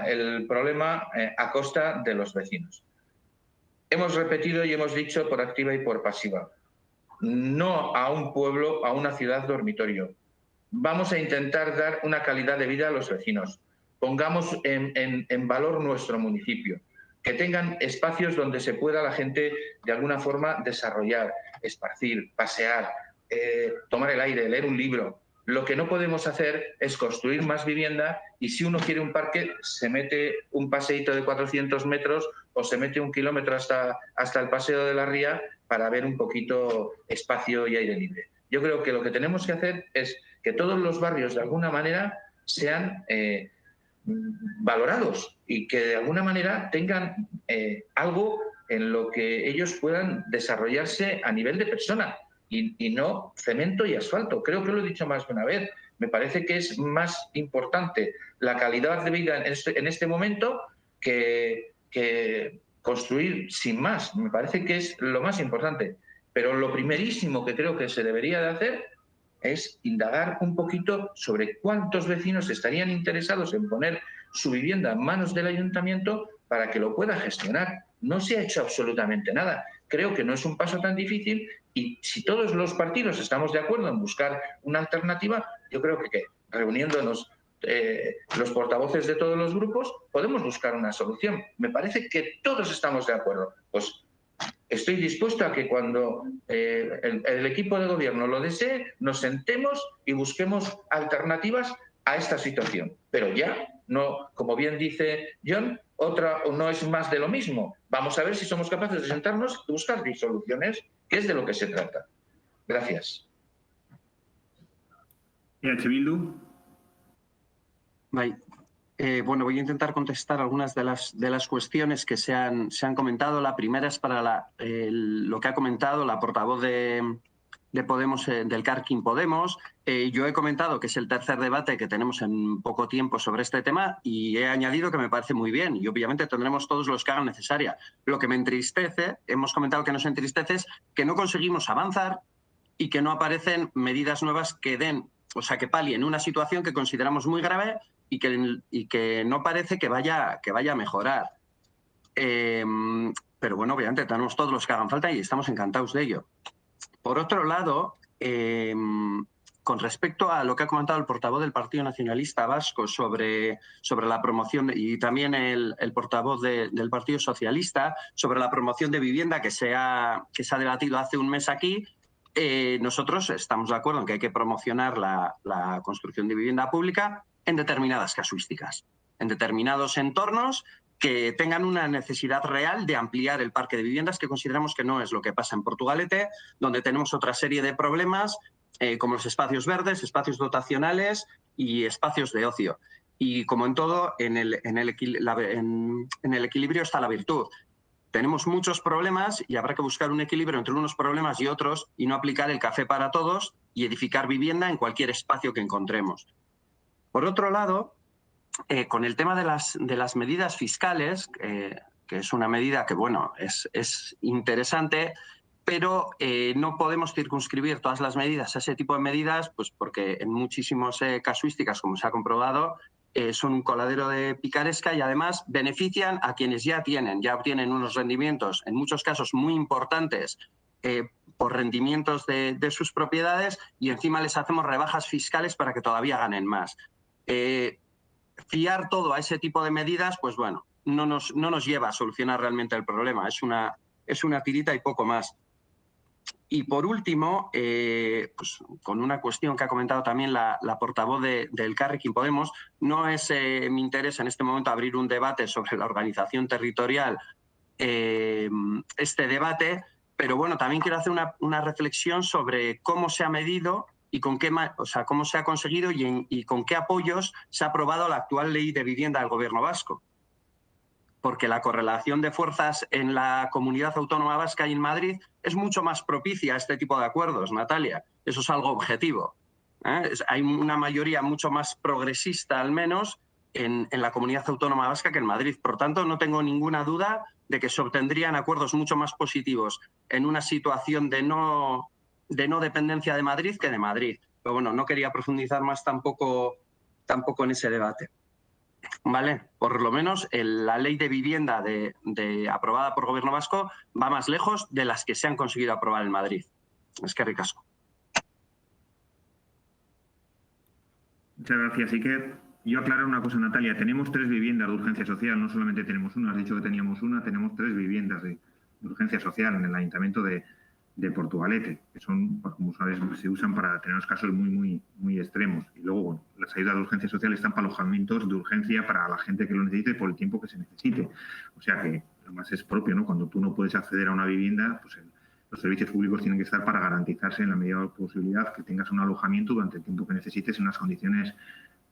Speaker 2: el problema a costa de los vecinos. Hemos repetido y hemos dicho por activa y por pasiva, no a un pueblo, a una ciudad dormitorio. Vamos a intentar dar una calidad de vida a los vecinos. Pongamos en valor nuestro municipio, que tengan espacios donde se pueda la gente de alguna forma desarrollar, esparcir, pasear, tomar el aire, leer un libro. Lo que no podemos hacer es construir más vivienda y si uno quiere un parque se mete un paseíto de 400 metros o se mete 1 kilómetro hasta el Paseo de la Ría para ver un poquito espacio y aire libre. Yo creo que lo que tenemos que hacer es que todos los barrios de alguna manera sean valorados y que de alguna manera tengan algo en lo que ellos puedan desarrollarse a nivel de persona. Y no cemento y asfalto. Creo que lo he dicho más de una vez. Me parece que es más importante la calidad de vida en este momento que construir sin más. Me parece que es lo más importante. Pero lo primerísimo que creo que se debería de hacer es indagar un poquito sobre cuántos vecinos estarían interesados en poner su vivienda en manos del ayuntamiento para que lo pueda gestionar. No se ha hecho absolutamente nada. Creo que no es un paso tan difícil y si todos los partidos estamos de acuerdo en buscar una alternativa, yo creo que reuniéndonos los portavoces de todos los grupos podemos buscar una solución. Me parece que todos estamos de acuerdo. Pues estoy dispuesto a que cuando el equipo de gobierno lo desee, nos sentemos y busquemos alternativas a esta situación. Pero ya, no, como bien dice John, otra no es más de lo mismo. Vamos a ver si somos capaces de sentarnos y buscar soluciones, que es de lo que se trata. Gracias.
Speaker 1: EH Bildu.
Speaker 3: Vale. Bueno, voy a intentar contestar algunas de las cuestiones que se han comentado. La primera es para lo que ha comentado la portavoz de Podemos, del Elkarrekin Podemos. Yo he comentado que es el tercer debate que tenemos en poco tiempo sobre este tema y he añadido que me parece muy bien y obviamente tendremos todos los que hagan necesaria. Lo que me entristece, hemos comentado que nos entristece, es que no conseguimos avanzar y que no aparecen medidas nuevas que den, o sea, que palien una situación que consideramos muy grave y que no parece que vaya a mejorar. Pero bueno, obviamente tenemos todos los que hagan falta y estamos encantados de ello. Por otro lado, con respecto a lo que ha comentado el portavoz del Partido Nacionalista Vasco sobre la promoción, y también el portavoz del Partido Socialista, sobre la promoción de vivienda que se ha debatido hace un mes aquí, nosotros estamos de acuerdo en que hay que promocionar la construcción de vivienda pública en determinadas casuísticas, en determinados entornos que tengan una necesidad real de ampliar el parque de viviendas, que consideramos que no es lo que pasa en Portugalete, donde tenemos otra serie de problemas como los espacios verdes, espacios dotacionales y espacios de ocio. Y como en todo, en el equilibrio está la virtud. Tenemos muchos problemas y habrá que buscar un equilibrio entre unos problemas y otros y no aplicar el café para todos y edificar vivienda en cualquier espacio que encontremos. Por otro lado, con el tema de las medidas fiscales, que es una medida que, bueno, es interesante, pero no podemos circunscribir todas las medidas a ese tipo de medidas, pues porque en muchísimas casuísticas, como se ha comprobado, son un coladero de picaresca y además benefician a quienes ya obtienen unos rendimientos, en muchos casos muy importantes, por rendimientos de sus propiedades y encima les hacemos rebajas fiscales para que todavía ganen más. Fiar todo a ese tipo de medidas, pues bueno, no nos lleva a solucionar realmente el problema. Es una tirita y poco más. Y por último, pues con una cuestión que ha comentado también la portavoz del Elkarrekin Podemos, no es mi interés en este momento abrir un debate sobre la organización territorial, este debate, pero bueno, también quiero hacer una reflexión sobre cómo se ha medido y con qué, o sea, cómo se ha conseguido y con qué apoyos se ha aprobado la actual ley de vivienda del Gobierno vasco. Porque la correlación de fuerzas en la Comunidad Autónoma Vasca y en Madrid es mucho más propicia a este tipo de acuerdos, Natalia. Eso es algo objetivo. Hay una mayoría mucho más progresista, al menos, en la Comunidad Autónoma Vasca que en Madrid. Por tanto, no tengo ninguna duda de que se obtendrían acuerdos mucho más positivos en una situación de no dependencia de Madrid que de Madrid. Pero bueno, no quería profundizar más tampoco en ese debate. Vale, por lo menos la ley de vivienda aprobada por Gobierno vasco va más lejos de las que se han conseguido aprobar en Madrid. Es que ricasco.
Speaker 1: Muchas gracias, Iker. Yo aclaro una cosa, Natalia. Tenemos 3 viviendas de urgencia social, no solamente tenemos una. Has dicho que teníamos una, tenemos 3 viviendas de urgencia social en el Ayuntamiento de Portugalete, que son, como sabes, se usan para tener los casos muy extremos. Y luego, bueno, las ayudas de urgencia social están para alojamientos de urgencia para la gente que lo necesite por el tiempo que se necesite. O sea que, además, es propio, ¿no? Cuando tú no puedes acceder a una vivienda, pues los servicios públicos tienen que estar para garantizarse en la medida de la posibilidad que tengas un alojamiento durante el tiempo que necesites en unas condiciones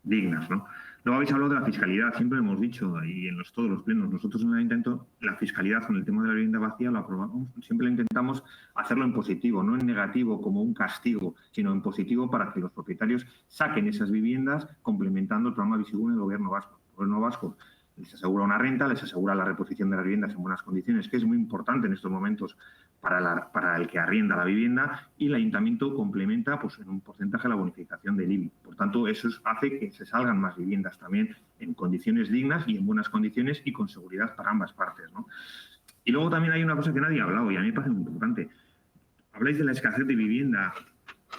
Speaker 1: dignas, ¿no? Luego habéis hablado de la fiscalidad, siempre hemos dicho, y en todos los plenos, nosotros en el Ayuntamiento, la fiscalidad con el tema de la vivienda vacía lo aprobamos, siempre lo intentamos hacerlo en positivo, no en negativo como un castigo, sino en positivo para que los propietarios saquen esas viviendas complementando el programa Bizigune del Gobierno vasco. El Gobierno vasco les asegura una renta, les asegura la reposición de las viviendas en buenas condiciones, que es muy importante en estos momentos para el que arrienda la vivienda, y el Ayuntamiento complementa pues, en un porcentaje la bonificación del IBI. Por tanto, eso hace que se salgan más viviendas también en condiciones dignas y en buenas condiciones y con seguridad para ambas partes, ¿no? Y luego también hay una cosa que nadie ha hablado y a mí me parece muy importante. Habláis de la escasez de vivienda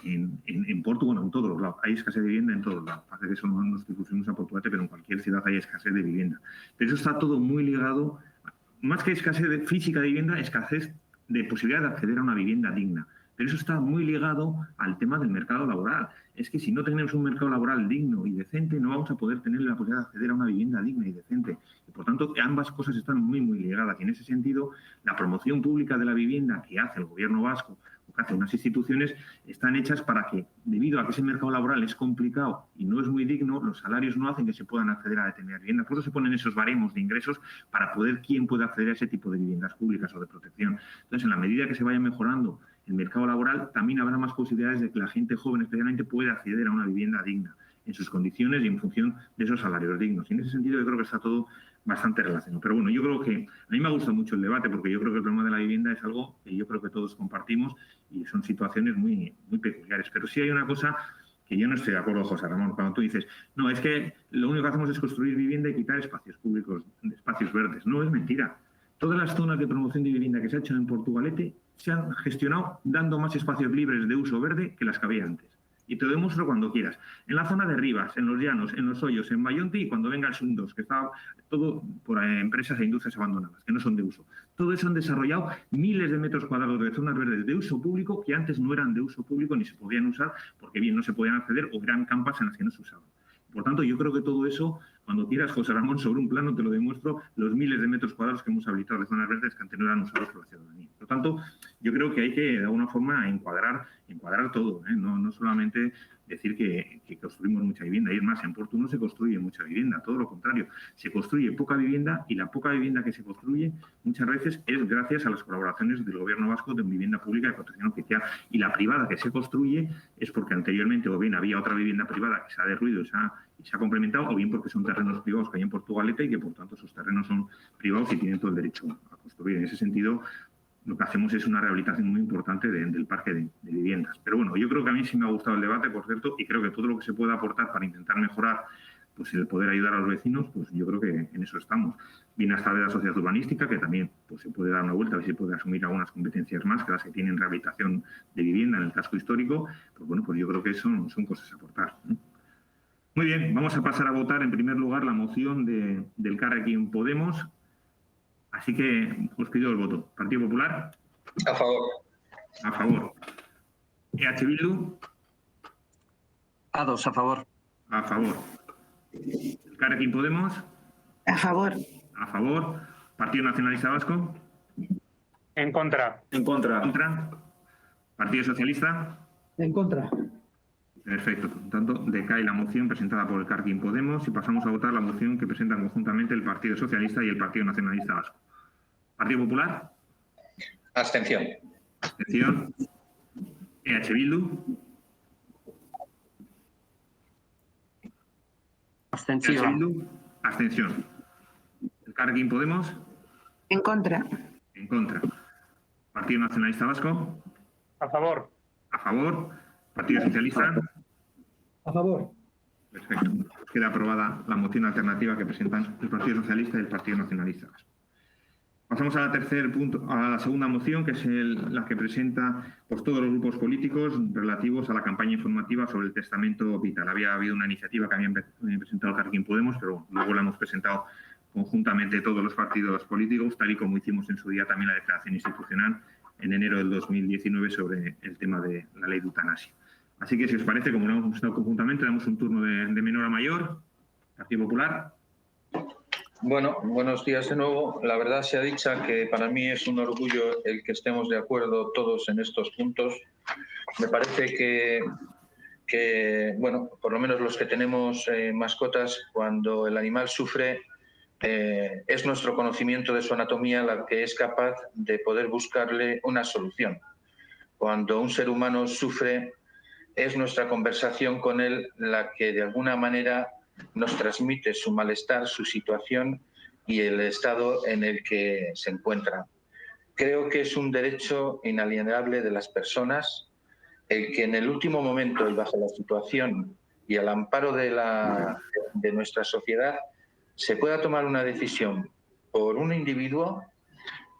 Speaker 1: en Porto, bueno, en todos los lados. Hay escasez de vivienda en todos lados. Parece que eso no nos exclusivos a Portugalete, pero en cualquier ciudad hay escasez de vivienda. Pero eso está todo muy ligado, más que escasez física de vivienda, escasez de posibilidad de acceder a una vivienda digna. Pero eso está muy ligado al tema del mercado laboral. Es que si no tenemos un mercado laboral digno y decente, no vamos a poder tener la posibilidad de acceder a una vivienda digna y decente. Y por tanto, ambas cosas están muy ligadas. Y en ese sentido, la promoción pública de la vivienda que hace el Gobierno vasco o que hacen unas instituciones están hechas para que, debido a que ese mercado laboral es complicado y no es muy digno, los salarios no hacen que se puedan acceder a determinadas viviendas. Por eso se ponen esos baremos de ingresos para poder quién puede acceder a ese tipo de viviendas públicas o de protección. Entonces, en la medida que se vaya mejorando el mercado laboral, también habrá más posibilidades de que la gente joven especialmente pueda acceder a una vivienda digna en sus condiciones y en función de esos salarios dignos. Y en ese sentido yo creo que está todo bastante relacionado. Pero bueno, yo creo que a mí me ha gustado mucho el debate porque yo creo que el problema de la vivienda es algo que yo creo que todos compartimos y son situaciones muy peculiares. Pero sí hay una cosa que yo no estoy de acuerdo, José Ramón, cuando tú dices, no, es que lo único que hacemos es construir vivienda y quitar espacios públicos, espacios verdes. No, es mentira. Todas las zonas de promoción de vivienda que se ha hecho en Portugalete se han gestionado dando más espacios libres de uso verde que las que había antes. Y te lo demuestro cuando quieras. En la zona de Rivas, en los Llanos, en los Hoyos, en Bayonte y cuando venga el Sun2, que está todo por empresas e industrias abandonadas, que no son de uso. Todo eso han desarrollado miles de metros cuadrados de zonas verdes de uso público que antes no eran de uso público ni se podían usar porque bien no se podían acceder o eran campas en las que no se usaban. Por tanto, yo creo que todo eso, cuando quieras, José Ramón, sobre un plano te lo demuestro, los miles de metros cuadrados que hemos habilitado de zonas verdes que antes no eran usados por la ciudadanía. Por lo tanto, yo creo que hay que, de alguna forma, encuadrar todo, ¿eh? No solamente decir que construimos mucha vivienda. Y es más, en Porto no se construye mucha vivienda, todo lo contrario. Se construye poca vivienda y la poca vivienda que se construye muchas veces es gracias a las colaboraciones del Gobierno vasco de vivienda pública de protección oficial. Y la privada que se construye es porque anteriormente o bien había otra vivienda privada que se ha derruido y se ha complementado, o bien porque son terrenos privados que hay en Portugalete y que por tanto esos terrenos son privados y tienen todo el derecho a construir. En ese sentido, lo que hacemos es una rehabilitación muy importante del parque de viviendas. Pero bueno, yo creo que a mí sí me ha gustado el debate, por cierto, y creo que todo lo que se pueda aportar para intentar mejorar pues el poder ayudar a los vecinos, pues yo creo que en eso estamos. Viene hasta de la sociedad urbanística, que también pues, se puede dar una vuelta, a ver si puede asumir algunas competencias más que las que tienen rehabilitación de vivienda en el casco histórico. Pues bueno, pues yo creo que son cosas a aportar, ¿no? Muy bien, vamos a pasar a votar en primer lugar la moción del Carrequín Podemos. Así que os pido el voto. Partido Popular.
Speaker 2: A favor.
Speaker 1: A favor. EH Bildu.
Speaker 3: A2, a favor.
Speaker 1: A favor. Carrequín Podemos.
Speaker 5: A favor.
Speaker 1: A favor. Partido Nacionalista Vasco.
Speaker 6: En contra.
Speaker 8: En contra.
Speaker 1: Contra. Partido Socialista.
Speaker 7: En contra.
Speaker 1: Perfecto. Por lo tanto, decae la moción presentada por el Carrequín Podemos y pasamos a votar la moción que presentan conjuntamente el Partido Socialista y el Partido Nacionalista Vasco. Partido Popular.
Speaker 2: Abstención.
Speaker 1: Abstención. EH Bildu.
Speaker 3: Abstención.
Speaker 1: EH Bildu. Abstención. El Carrequín Podemos.
Speaker 5: En contra.
Speaker 1: En contra. Partido Nacionalista Vasco.
Speaker 6: A favor.
Speaker 1: A favor. Partido Socialista.
Speaker 7: A favor.
Speaker 1: Perfecto. Queda aprobada la moción alternativa que presentan el Partido Socialista y el Partido Nacionalista Vasco. Pasamos a la segunda moción, que es la que presenta pues, todos los grupos políticos relativos a la campaña informativa sobre el testamento vital. Había habido una iniciativa que habían presentado el Carrequín Podemos, pero luego la hemos presentado conjuntamente todos los partidos políticos, tal y como hicimos en su día también la declaración institucional en enero del 2019 sobre el tema de la ley de eutanasia. Así que, si os parece, como lo hemos presentado conjuntamente, damos un turno de menor a mayor. Partido Popular.
Speaker 2: Bueno, buenos días de nuevo. La verdad sea dicha que para mí es un orgullo el que estemos de acuerdo todos en estos puntos. Me parece que bueno, por lo menos los que tenemos mascotas, cuando el animal sufre, es nuestro conocimiento de su anatomía la que es capaz de poder buscarle una solución. Cuando un ser humano sufre, es nuestra conversación con él la que de alguna manera nos transmite su malestar, su situación y el estado en el que se encuentra. Creo que es un derecho inalienable de las personas el que en el último momento y bajo la situación y al amparo de nuestra sociedad se pueda tomar una decisión por un individuo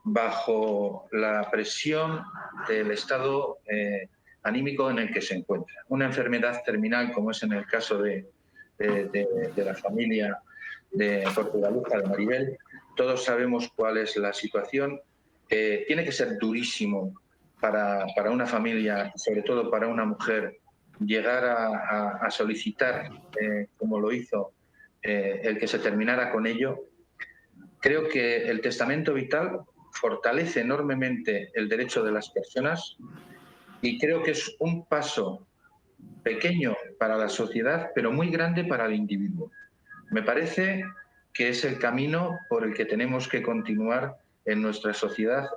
Speaker 2: bajo la presión del estado anímico en el que se encuentra. Una enfermedad terminal, como es en el caso de la familia de Portugaluja, de Maribel. Todos sabemos cuál es la situación. Tiene que ser durísimo para una familia, sobre todo para una mujer, llegar a solicitar, como lo hizo, el que se terminara con ello. Creo que el testamento vital fortalece enormemente el derecho de las personas y creo que es un paso pequeño para la sociedad, pero muy grande para el individuo. Me parece que es el camino por el que tenemos que continuar en nuestra sociedad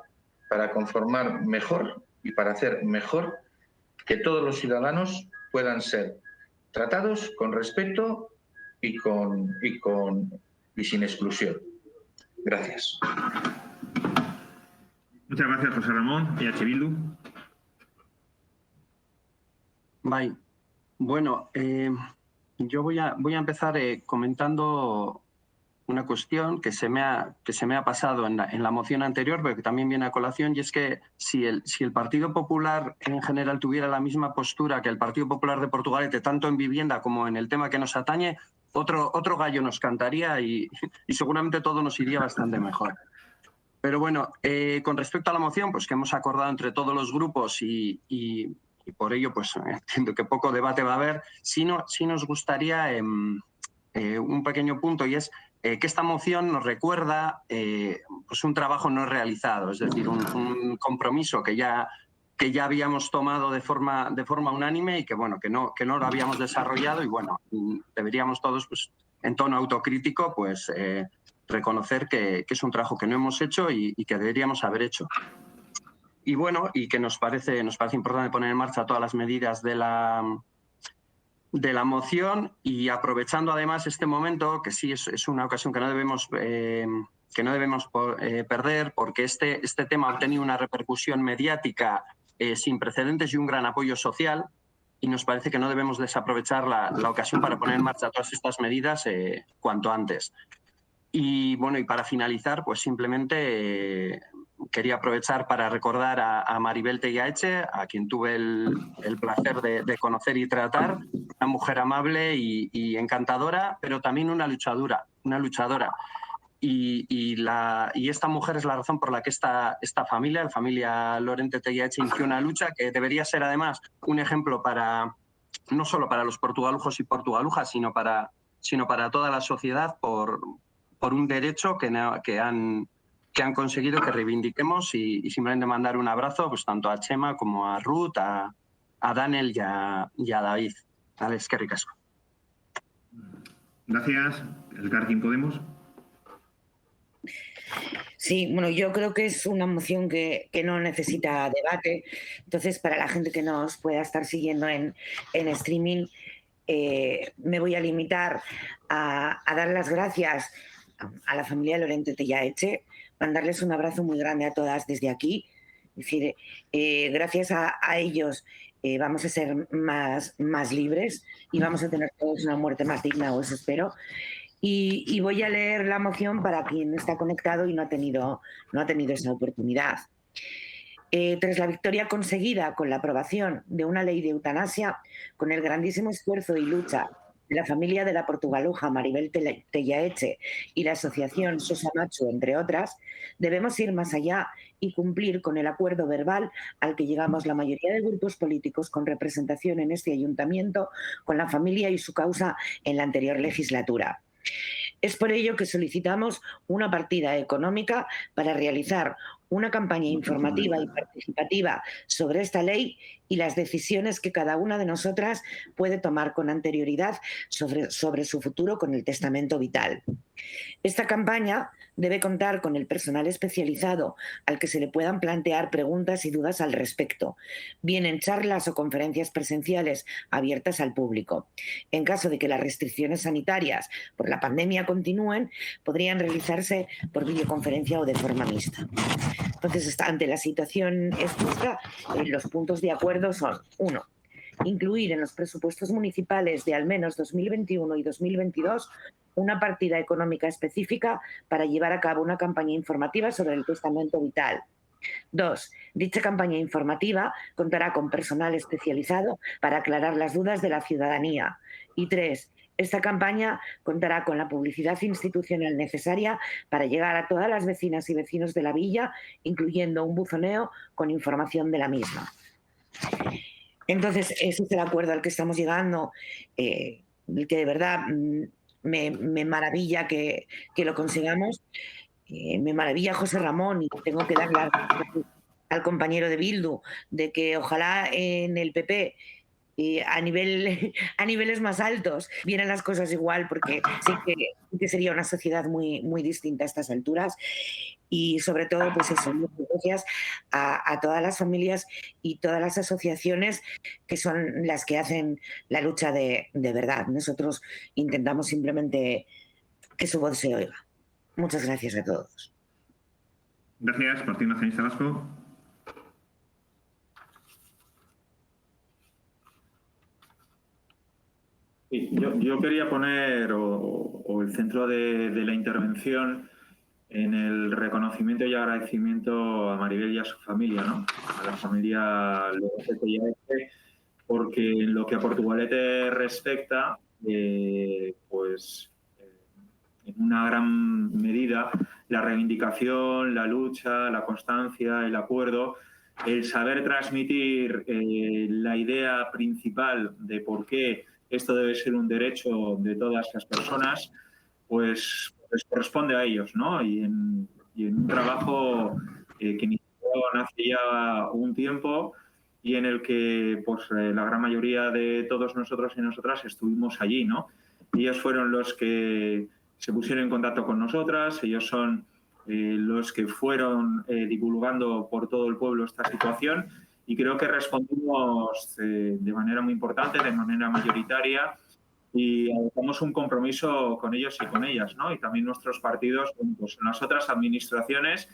Speaker 2: para conformar mejor y para hacer mejor que todos los ciudadanos puedan ser tratados con respeto y sin exclusión. Gracias.
Speaker 1: Muchas gracias, José Ramón. EH Bildu.
Speaker 3: Bye. Bueno, yo voy a empezar comentando una cuestión que se me ha pasado en la moción anterior, pero que también viene a colación, y es que si el Partido Popular en general tuviera la misma postura que el Partido Popular de Portugalete, tanto en vivienda como en el tema que nos atañe, otro gallo nos cantaría y seguramente todo nos iría bastante mejor. Pero bueno, con respecto a la moción, pues que hemos acordado entre todos los grupos y por ello pues entiendo que poco debate va a haber, sí nos gustaría un pequeño punto, y es que esta moción nos recuerda pues un trabajo no realizado, es decir, un compromiso que ya habíamos tomado de forma unánime y que bueno que no lo habíamos desarrollado, y bueno, deberíamos todos pues en tono autocrítico pues reconocer que es un trabajo que no hemos hecho y que deberíamos haber hecho. Y bueno, y que nos parece importante poner en marcha todas las medidas de la moción, y aprovechando además este momento, que sí es una ocasión que no debemos perder, porque este tema ha obtenido una repercusión mediática sin precedentes y un gran apoyo social. y nos parece que no debemos desaprovechar la ocasión para poner en marcha todas estas medidas cuanto antes. Y bueno, y para finalizar, pues simplemente quería aprovechar para recordar a Maribel Tellaeche, a quien tuve el placer de conocer y tratar, una mujer amable y encantadora, pero también una luchadora. Y esta mujer es la razón por la que esta familia, la familia Lorente Tellaeche, inició una lucha que debería ser además un ejemplo no solo para los portugalujos y portugalujas, sino para toda la sociedad por un derecho que han conseguido que reivindiquemos, y simplemente mandar un abrazo pues tanto a Chema como a Ruth, a Daniel y a David. Vale, es que ricasco.
Speaker 1: Gracias. Elkarrekin Podemos.
Speaker 5: Sí, bueno, yo creo que es una moción que no necesita debate. Entonces, para la gente que nos pueda estar siguiendo en streaming, me voy a limitar a dar las gracias a la familia Lorente Tellaeche, mandarles un abrazo muy grande a todas desde aquí. Es decir, gracias a ellos vamos a ser más libres y vamos a tener todos una muerte más digna, o eso espero. Y voy a leer la moción para quien está conectado y no ha tenido esa oportunidad. Tras la victoria conseguida con la aprobación de una ley de eutanasia, con el grandísimo esfuerzo y lucha de la familia de la portugaluja Maribel Tellaeche y la asociación Sosa Macho, entre otras, debemos ir más allá y cumplir con el acuerdo verbal al que llegamos la mayoría de grupos políticos con representación en este ayuntamiento con la familia y su causa en la anterior legislatura. Es por ello que solicitamos una partida económica para realizar una campaña informativa y participativa sobre esta ley y las decisiones que cada una de nosotras puede tomar con anterioridad sobre su futuro con el testamento vital. Esta campaña debe contar con el personal especializado al que se le puedan plantear preguntas y dudas al respecto, bien en charlas o conferencias presenciales abiertas al público. En caso de que las restricciones sanitarias por la pandemia continúen, podrían realizarse por videoconferencia o de forma mixta. Entonces, ante la situación expuesta, los puntos de acuerdo son: 1. Incluir en los presupuestos municipales de al menos 2021 y 2022 una partida económica específica para llevar a cabo una campaña informativa sobre el testamento vital. 2. Dicha campaña informativa contará con personal especializado para aclarar las dudas de la ciudadanía. Y 3. Esta campaña contará con la publicidad institucional necesaria para llegar a todas las vecinas y vecinos de la villa, incluyendo un buzoneo con información de la misma. Entonces, ese es el acuerdo al que estamos llegando, que de verdad me maravilla que lo consigamos. Me maravilla José Ramón, y tengo que dar las gracias al compañero de Bildu, de que ojalá en el PP a niveles más altos vienen las cosas igual, porque sí que sería una sociedad muy, muy distinta a estas alturas. Y sobre todo, pues eso, muchas gracias a todas las familias y todas las asociaciones que son las que hacen la lucha de verdad. Nosotros intentamos simplemente que su voz se oiga. Muchas gracias a todos.
Speaker 1: Gracias, Partido Nacionalista Vasco.
Speaker 8: Sí, yo quería poner o el centro de la intervención en el reconocimiento y agradecimiento a Maribel y a su familia, ¿no? A la familia Lorente Tellaeche, porque en lo que a Portugalete respecta, pues en una gran medida la reivindicación, la lucha, la constancia, el acuerdo, el saber transmitir la idea principal de por qué esto debe ser un derecho de todas las personas, pues corresponde a ellos, ¿no? Y en un trabajo que inició hace ya un tiempo y en el que pues, la gran mayoría de todos nosotros y nosotras estuvimos allí, ¿no? Ellos fueron los que se pusieron en contacto con nosotras, ellos son los que fueron divulgando por todo el pueblo esta situación, y creo que respondimos de manera muy importante, de manera mayoritaria, y adoptamos un compromiso con ellos y con ellas, ¿no? Y también nuestros partidos, pues, en las otras administraciones,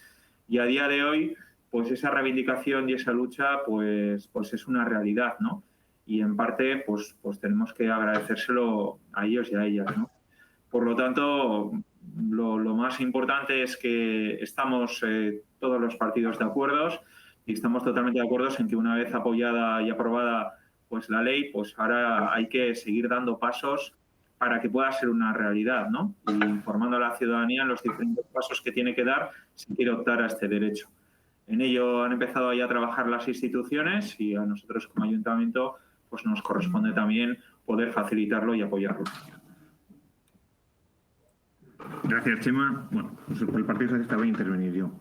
Speaker 8: y a día de hoy, pues esa reivindicación y esa lucha, pues es una realidad, ¿no? y en parte pues tenemos que agradecérselo a ellos y a ellas, ¿no? Por lo tanto, lo más importante es que estamos todos los partidos de acuerdo y estamos totalmente de acuerdo en que una vez apoyada y aprobada pues la ley, pues ahora hay que seguir dando pasos para que pueda ser una realidad, ¿no? Y informando a la ciudadanía en los diferentes pasos que tiene que dar si quiere optar a este derecho. En ello han empezado ya a trabajar las instituciones y a nosotros como ayuntamiento pues nos corresponde también poder facilitarlo y apoyarlo.
Speaker 1: Gracias, Chema. Bueno, pues por el Partido Socialista voy a intervenir yo.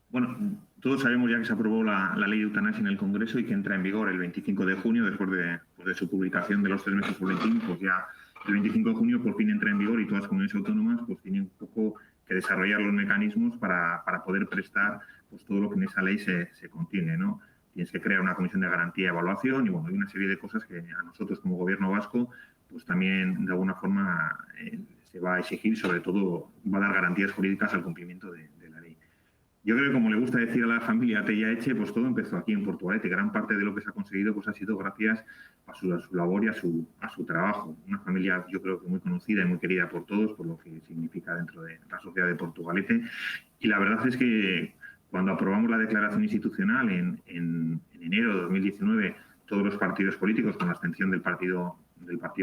Speaker 1: Bueno, todos sabemos ya que se aprobó la ley de eutanasia en el Congreso y que entra en vigor el 25 de junio, después de su publicación de los 3 meses boletín, pues ya el 25 de junio por fin entra en vigor y todas las comunidades autónomas pues tienen un poco que desarrollar los mecanismos para poder prestar pues todo lo que en esa ley se contiene, ¿no? Tienes que crear una comisión de garantía y evaluación y bueno, hay una serie de cosas que a nosotros como gobierno vasco pues también de alguna forma se va a exigir, sobre todo va a dar garantías jurídicas al cumplimiento de la ley. Yo creo que, como le gusta decir a la familia Tella Eche, pues todo empezó aquí en Portugalete. Gran parte de lo que se ha conseguido pues ha sido gracias a su labor y a su trabajo. Una familia, yo creo que muy conocida y muy querida por todos, por lo que significa dentro de la sociedad de Portugalete. Y la verdad es que cuando aprobamos la declaración institucional en enero de 2019, todos los partidos políticos, con la abstención del Partido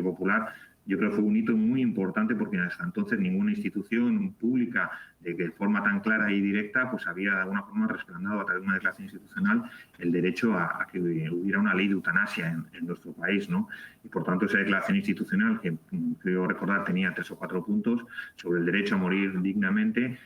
Speaker 1: Popular, yo creo que fue un hito muy importante porque hasta entonces ninguna institución pública de forma tan clara y directa pues había de alguna forma respaldado a través de una declaración institucional el derecho a que hubiera una ley de eutanasia en nuestro país, ¿no? Y por tanto esa declaración institucional, que creo recordar tenía 3 o 4 puntos sobre el derecho a morir dignamente,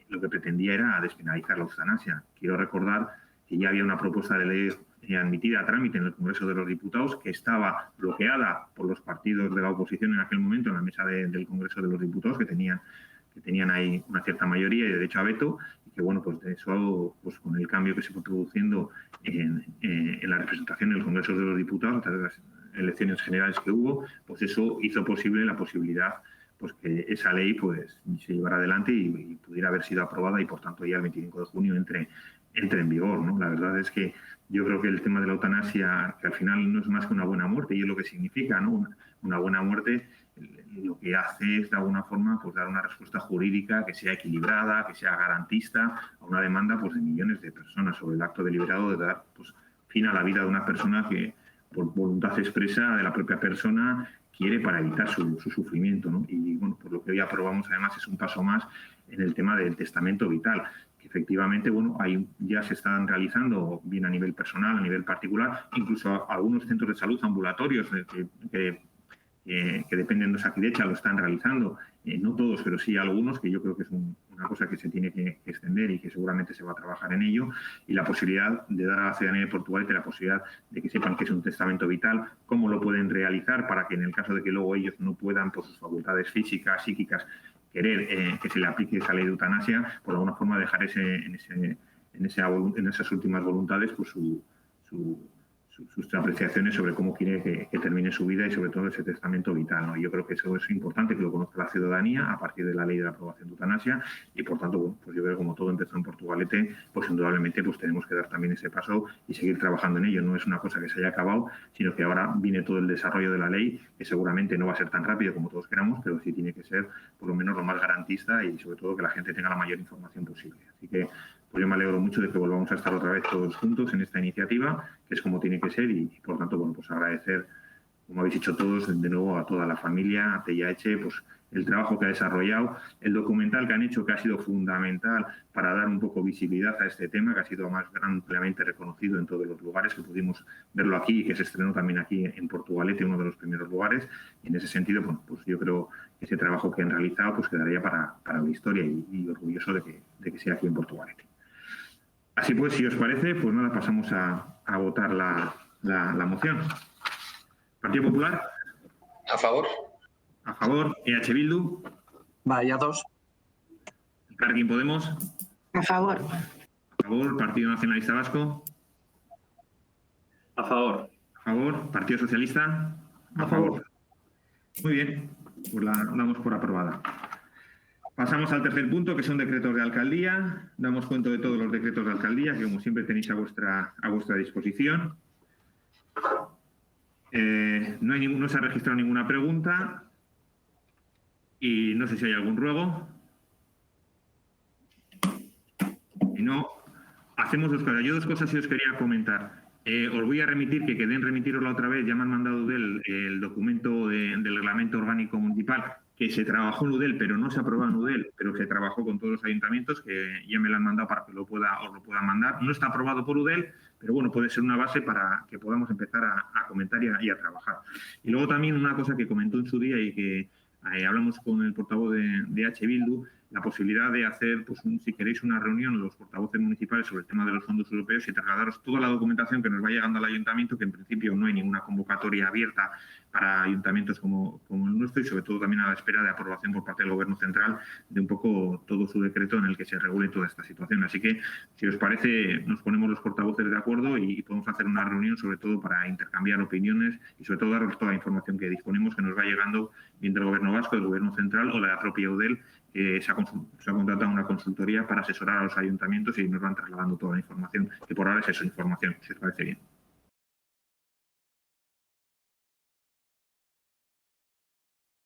Speaker 1: lo que pretendía era despenalizar la eutanasia. Quiero recordar que ya había una propuesta de ley admitida a trámite en el Congreso de los Diputados, que estaba bloqueada por los partidos de la oposición en aquel momento en la mesa del Congreso de los Diputados, que tenían ahí una cierta mayoría y derecho a veto, y que bueno, pues de eso, pues con el cambio que se fue produciendo en la representación en el Congreso de los Diputados, a través de las elecciones generales que hubo, pues eso hizo posible la posibilidad pues que esa ley pues se llevara adelante y pudiera haber sido aprobada y por tanto ya el 25 de junio entre en vigor, ¿no? La verdad es que yo creo que el tema de la eutanasia, que al final no es más que una buena muerte, y es lo que significa, ¿no? Una buena muerte, lo que hace es de alguna forma pues dar una respuesta jurídica que sea equilibrada, que sea garantista a una demanda pues de millones de personas sobre el acto deliberado de dar pues fin a la vida de una persona que por voluntad expresa de la propia persona quiere para evitar su sufrimiento, ¿no? Y bueno, pues lo que hoy aprobamos además es un paso más en el tema del testamento vital, que efectivamente, bueno, ahí ya se están realizando bien a nivel personal, a nivel particular, incluso algunos centros de salud ambulatorios que dependen de Osakidetza lo están realizando, no todos, pero sí algunos, que yo creo que es una cosa que se tiene que extender y que seguramente se va a trabajar en ello, y la posibilidad de dar a la ciudadanía de Portugalete la posibilidad de que sepan que es un testamento vital, cómo lo pueden realizar para que en el caso de que luego ellos no puedan, por sus facultades físicas, psíquicas, querer que se le aplique esa ley de eutanasia, por alguna forma dejar en esas últimas voluntades pues sus apreciaciones sobre cómo quiere que termine su vida y sobre todo ese testamento vital, ¿no? Yo creo que eso es importante que lo conozca la ciudadanía a partir de la ley de la aprobación de eutanasia y por tanto, bueno, pues yo creo que como todo empezó en Portugalete, pues indudablemente pues tenemos que dar también ese paso y seguir trabajando en ello. No es una cosa que se haya acabado, sino que ahora viene todo el desarrollo de la ley, que seguramente no va a ser tan rápido como todos queramos, pero sí tiene que ser por lo menos lo más garantista y sobre todo que la gente tenga la mayor información posible. Así que pues yo me alegro mucho de que volvamos a estar otra vez todos juntos en esta iniciativa, que es como tiene que ser y por tanto, bueno, pues agradecer, como habéis dicho todos, de nuevo a toda la familia, a Tella Eche, pues el trabajo que ha desarrollado, el documental que han hecho, que ha sido fundamental para dar un poco visibilidad a este tema, que ha sido más ampliamente reconocido en todos los lugares, que pudimos verlo aquí y que se estrenó también aquí en Portugalete, uno de los primeros lugares. Y en ese sentido, bueno, pues yo creo que ese trabajo que han realizado pues quedaría para la historia y orgulloso de que sea aquí en Portugalete. Así pues, si os parece, pues nada, pasamos a votar la moción. ¿Partido Popular?
Speaker 2: A favor.
Speaker 1: A favor. EH Bildu.
Speaker 3: Vaya dos.
Speaker 1: Elkarrekin Podemos.
Speaker 5: A favor.
Speaker 1: A favor. Partido Nacionalista Vasco.
Speaker 8: A favor.
Speaker 1: A favor. Partido Socialista. A favor. Muy bien, pues la damos por aprobada. Pasamos al tercer punto, que son decretos de alcaldía. Damos cuenta de todos los decretos de alcaldía, que como siempre tenéis a vuestra disposición. No se ha registrado ninguna pregunta y no sé si hay algún ruego. Si no, hacemos dos cosas. Yo dos cosas sí os quería comentar. Os voy a remitir, que quedé en remitirosla otra vez, ya me han mandado el documento del reglamento orgánico municipal, que se trabajó en UDEL, pero no se aprobó en UDEL, pero se trabajó con todos los ayuntamientos, que ya me lo han mandado para que os lo pueda mandar. No está aprobado por UDEL, pero bueno, puede ser una base para que podamos empezar a comentar y a trabajar. Y luego también una cosa que comentó en su día y que hablamos con el portavoz de H. Bildu, la posibilidad de hacer, pues, si queréis, una reunión los portavoces municipales sobre el tema de los fondos europeos y trasladaros toda la documentación que nos va llegando al ayuntamiento, que en principio no hay ninguna convocatoria abierta para ayuntamientos como el nuestro, y sobre todo también a la espera de aprobación por parte del Gobierno central de un poco todo su decreto en el que se regule toda esta situación. Así que, si os parece, nos ponemos los portavoces de acuerdo y podemos hacer una reunión, sobre todo para intercambiar opiniones y sobre todo daros toda la información que disponemos, que nos va llegando bien del Gobierno vasco, del Gobierno central o de la propia UDEL, que se ha contratado una consultoría para asesorar a los ayuntamientos y nos van trasladando toda la información, que por ahora es eso, información, si os parece bien.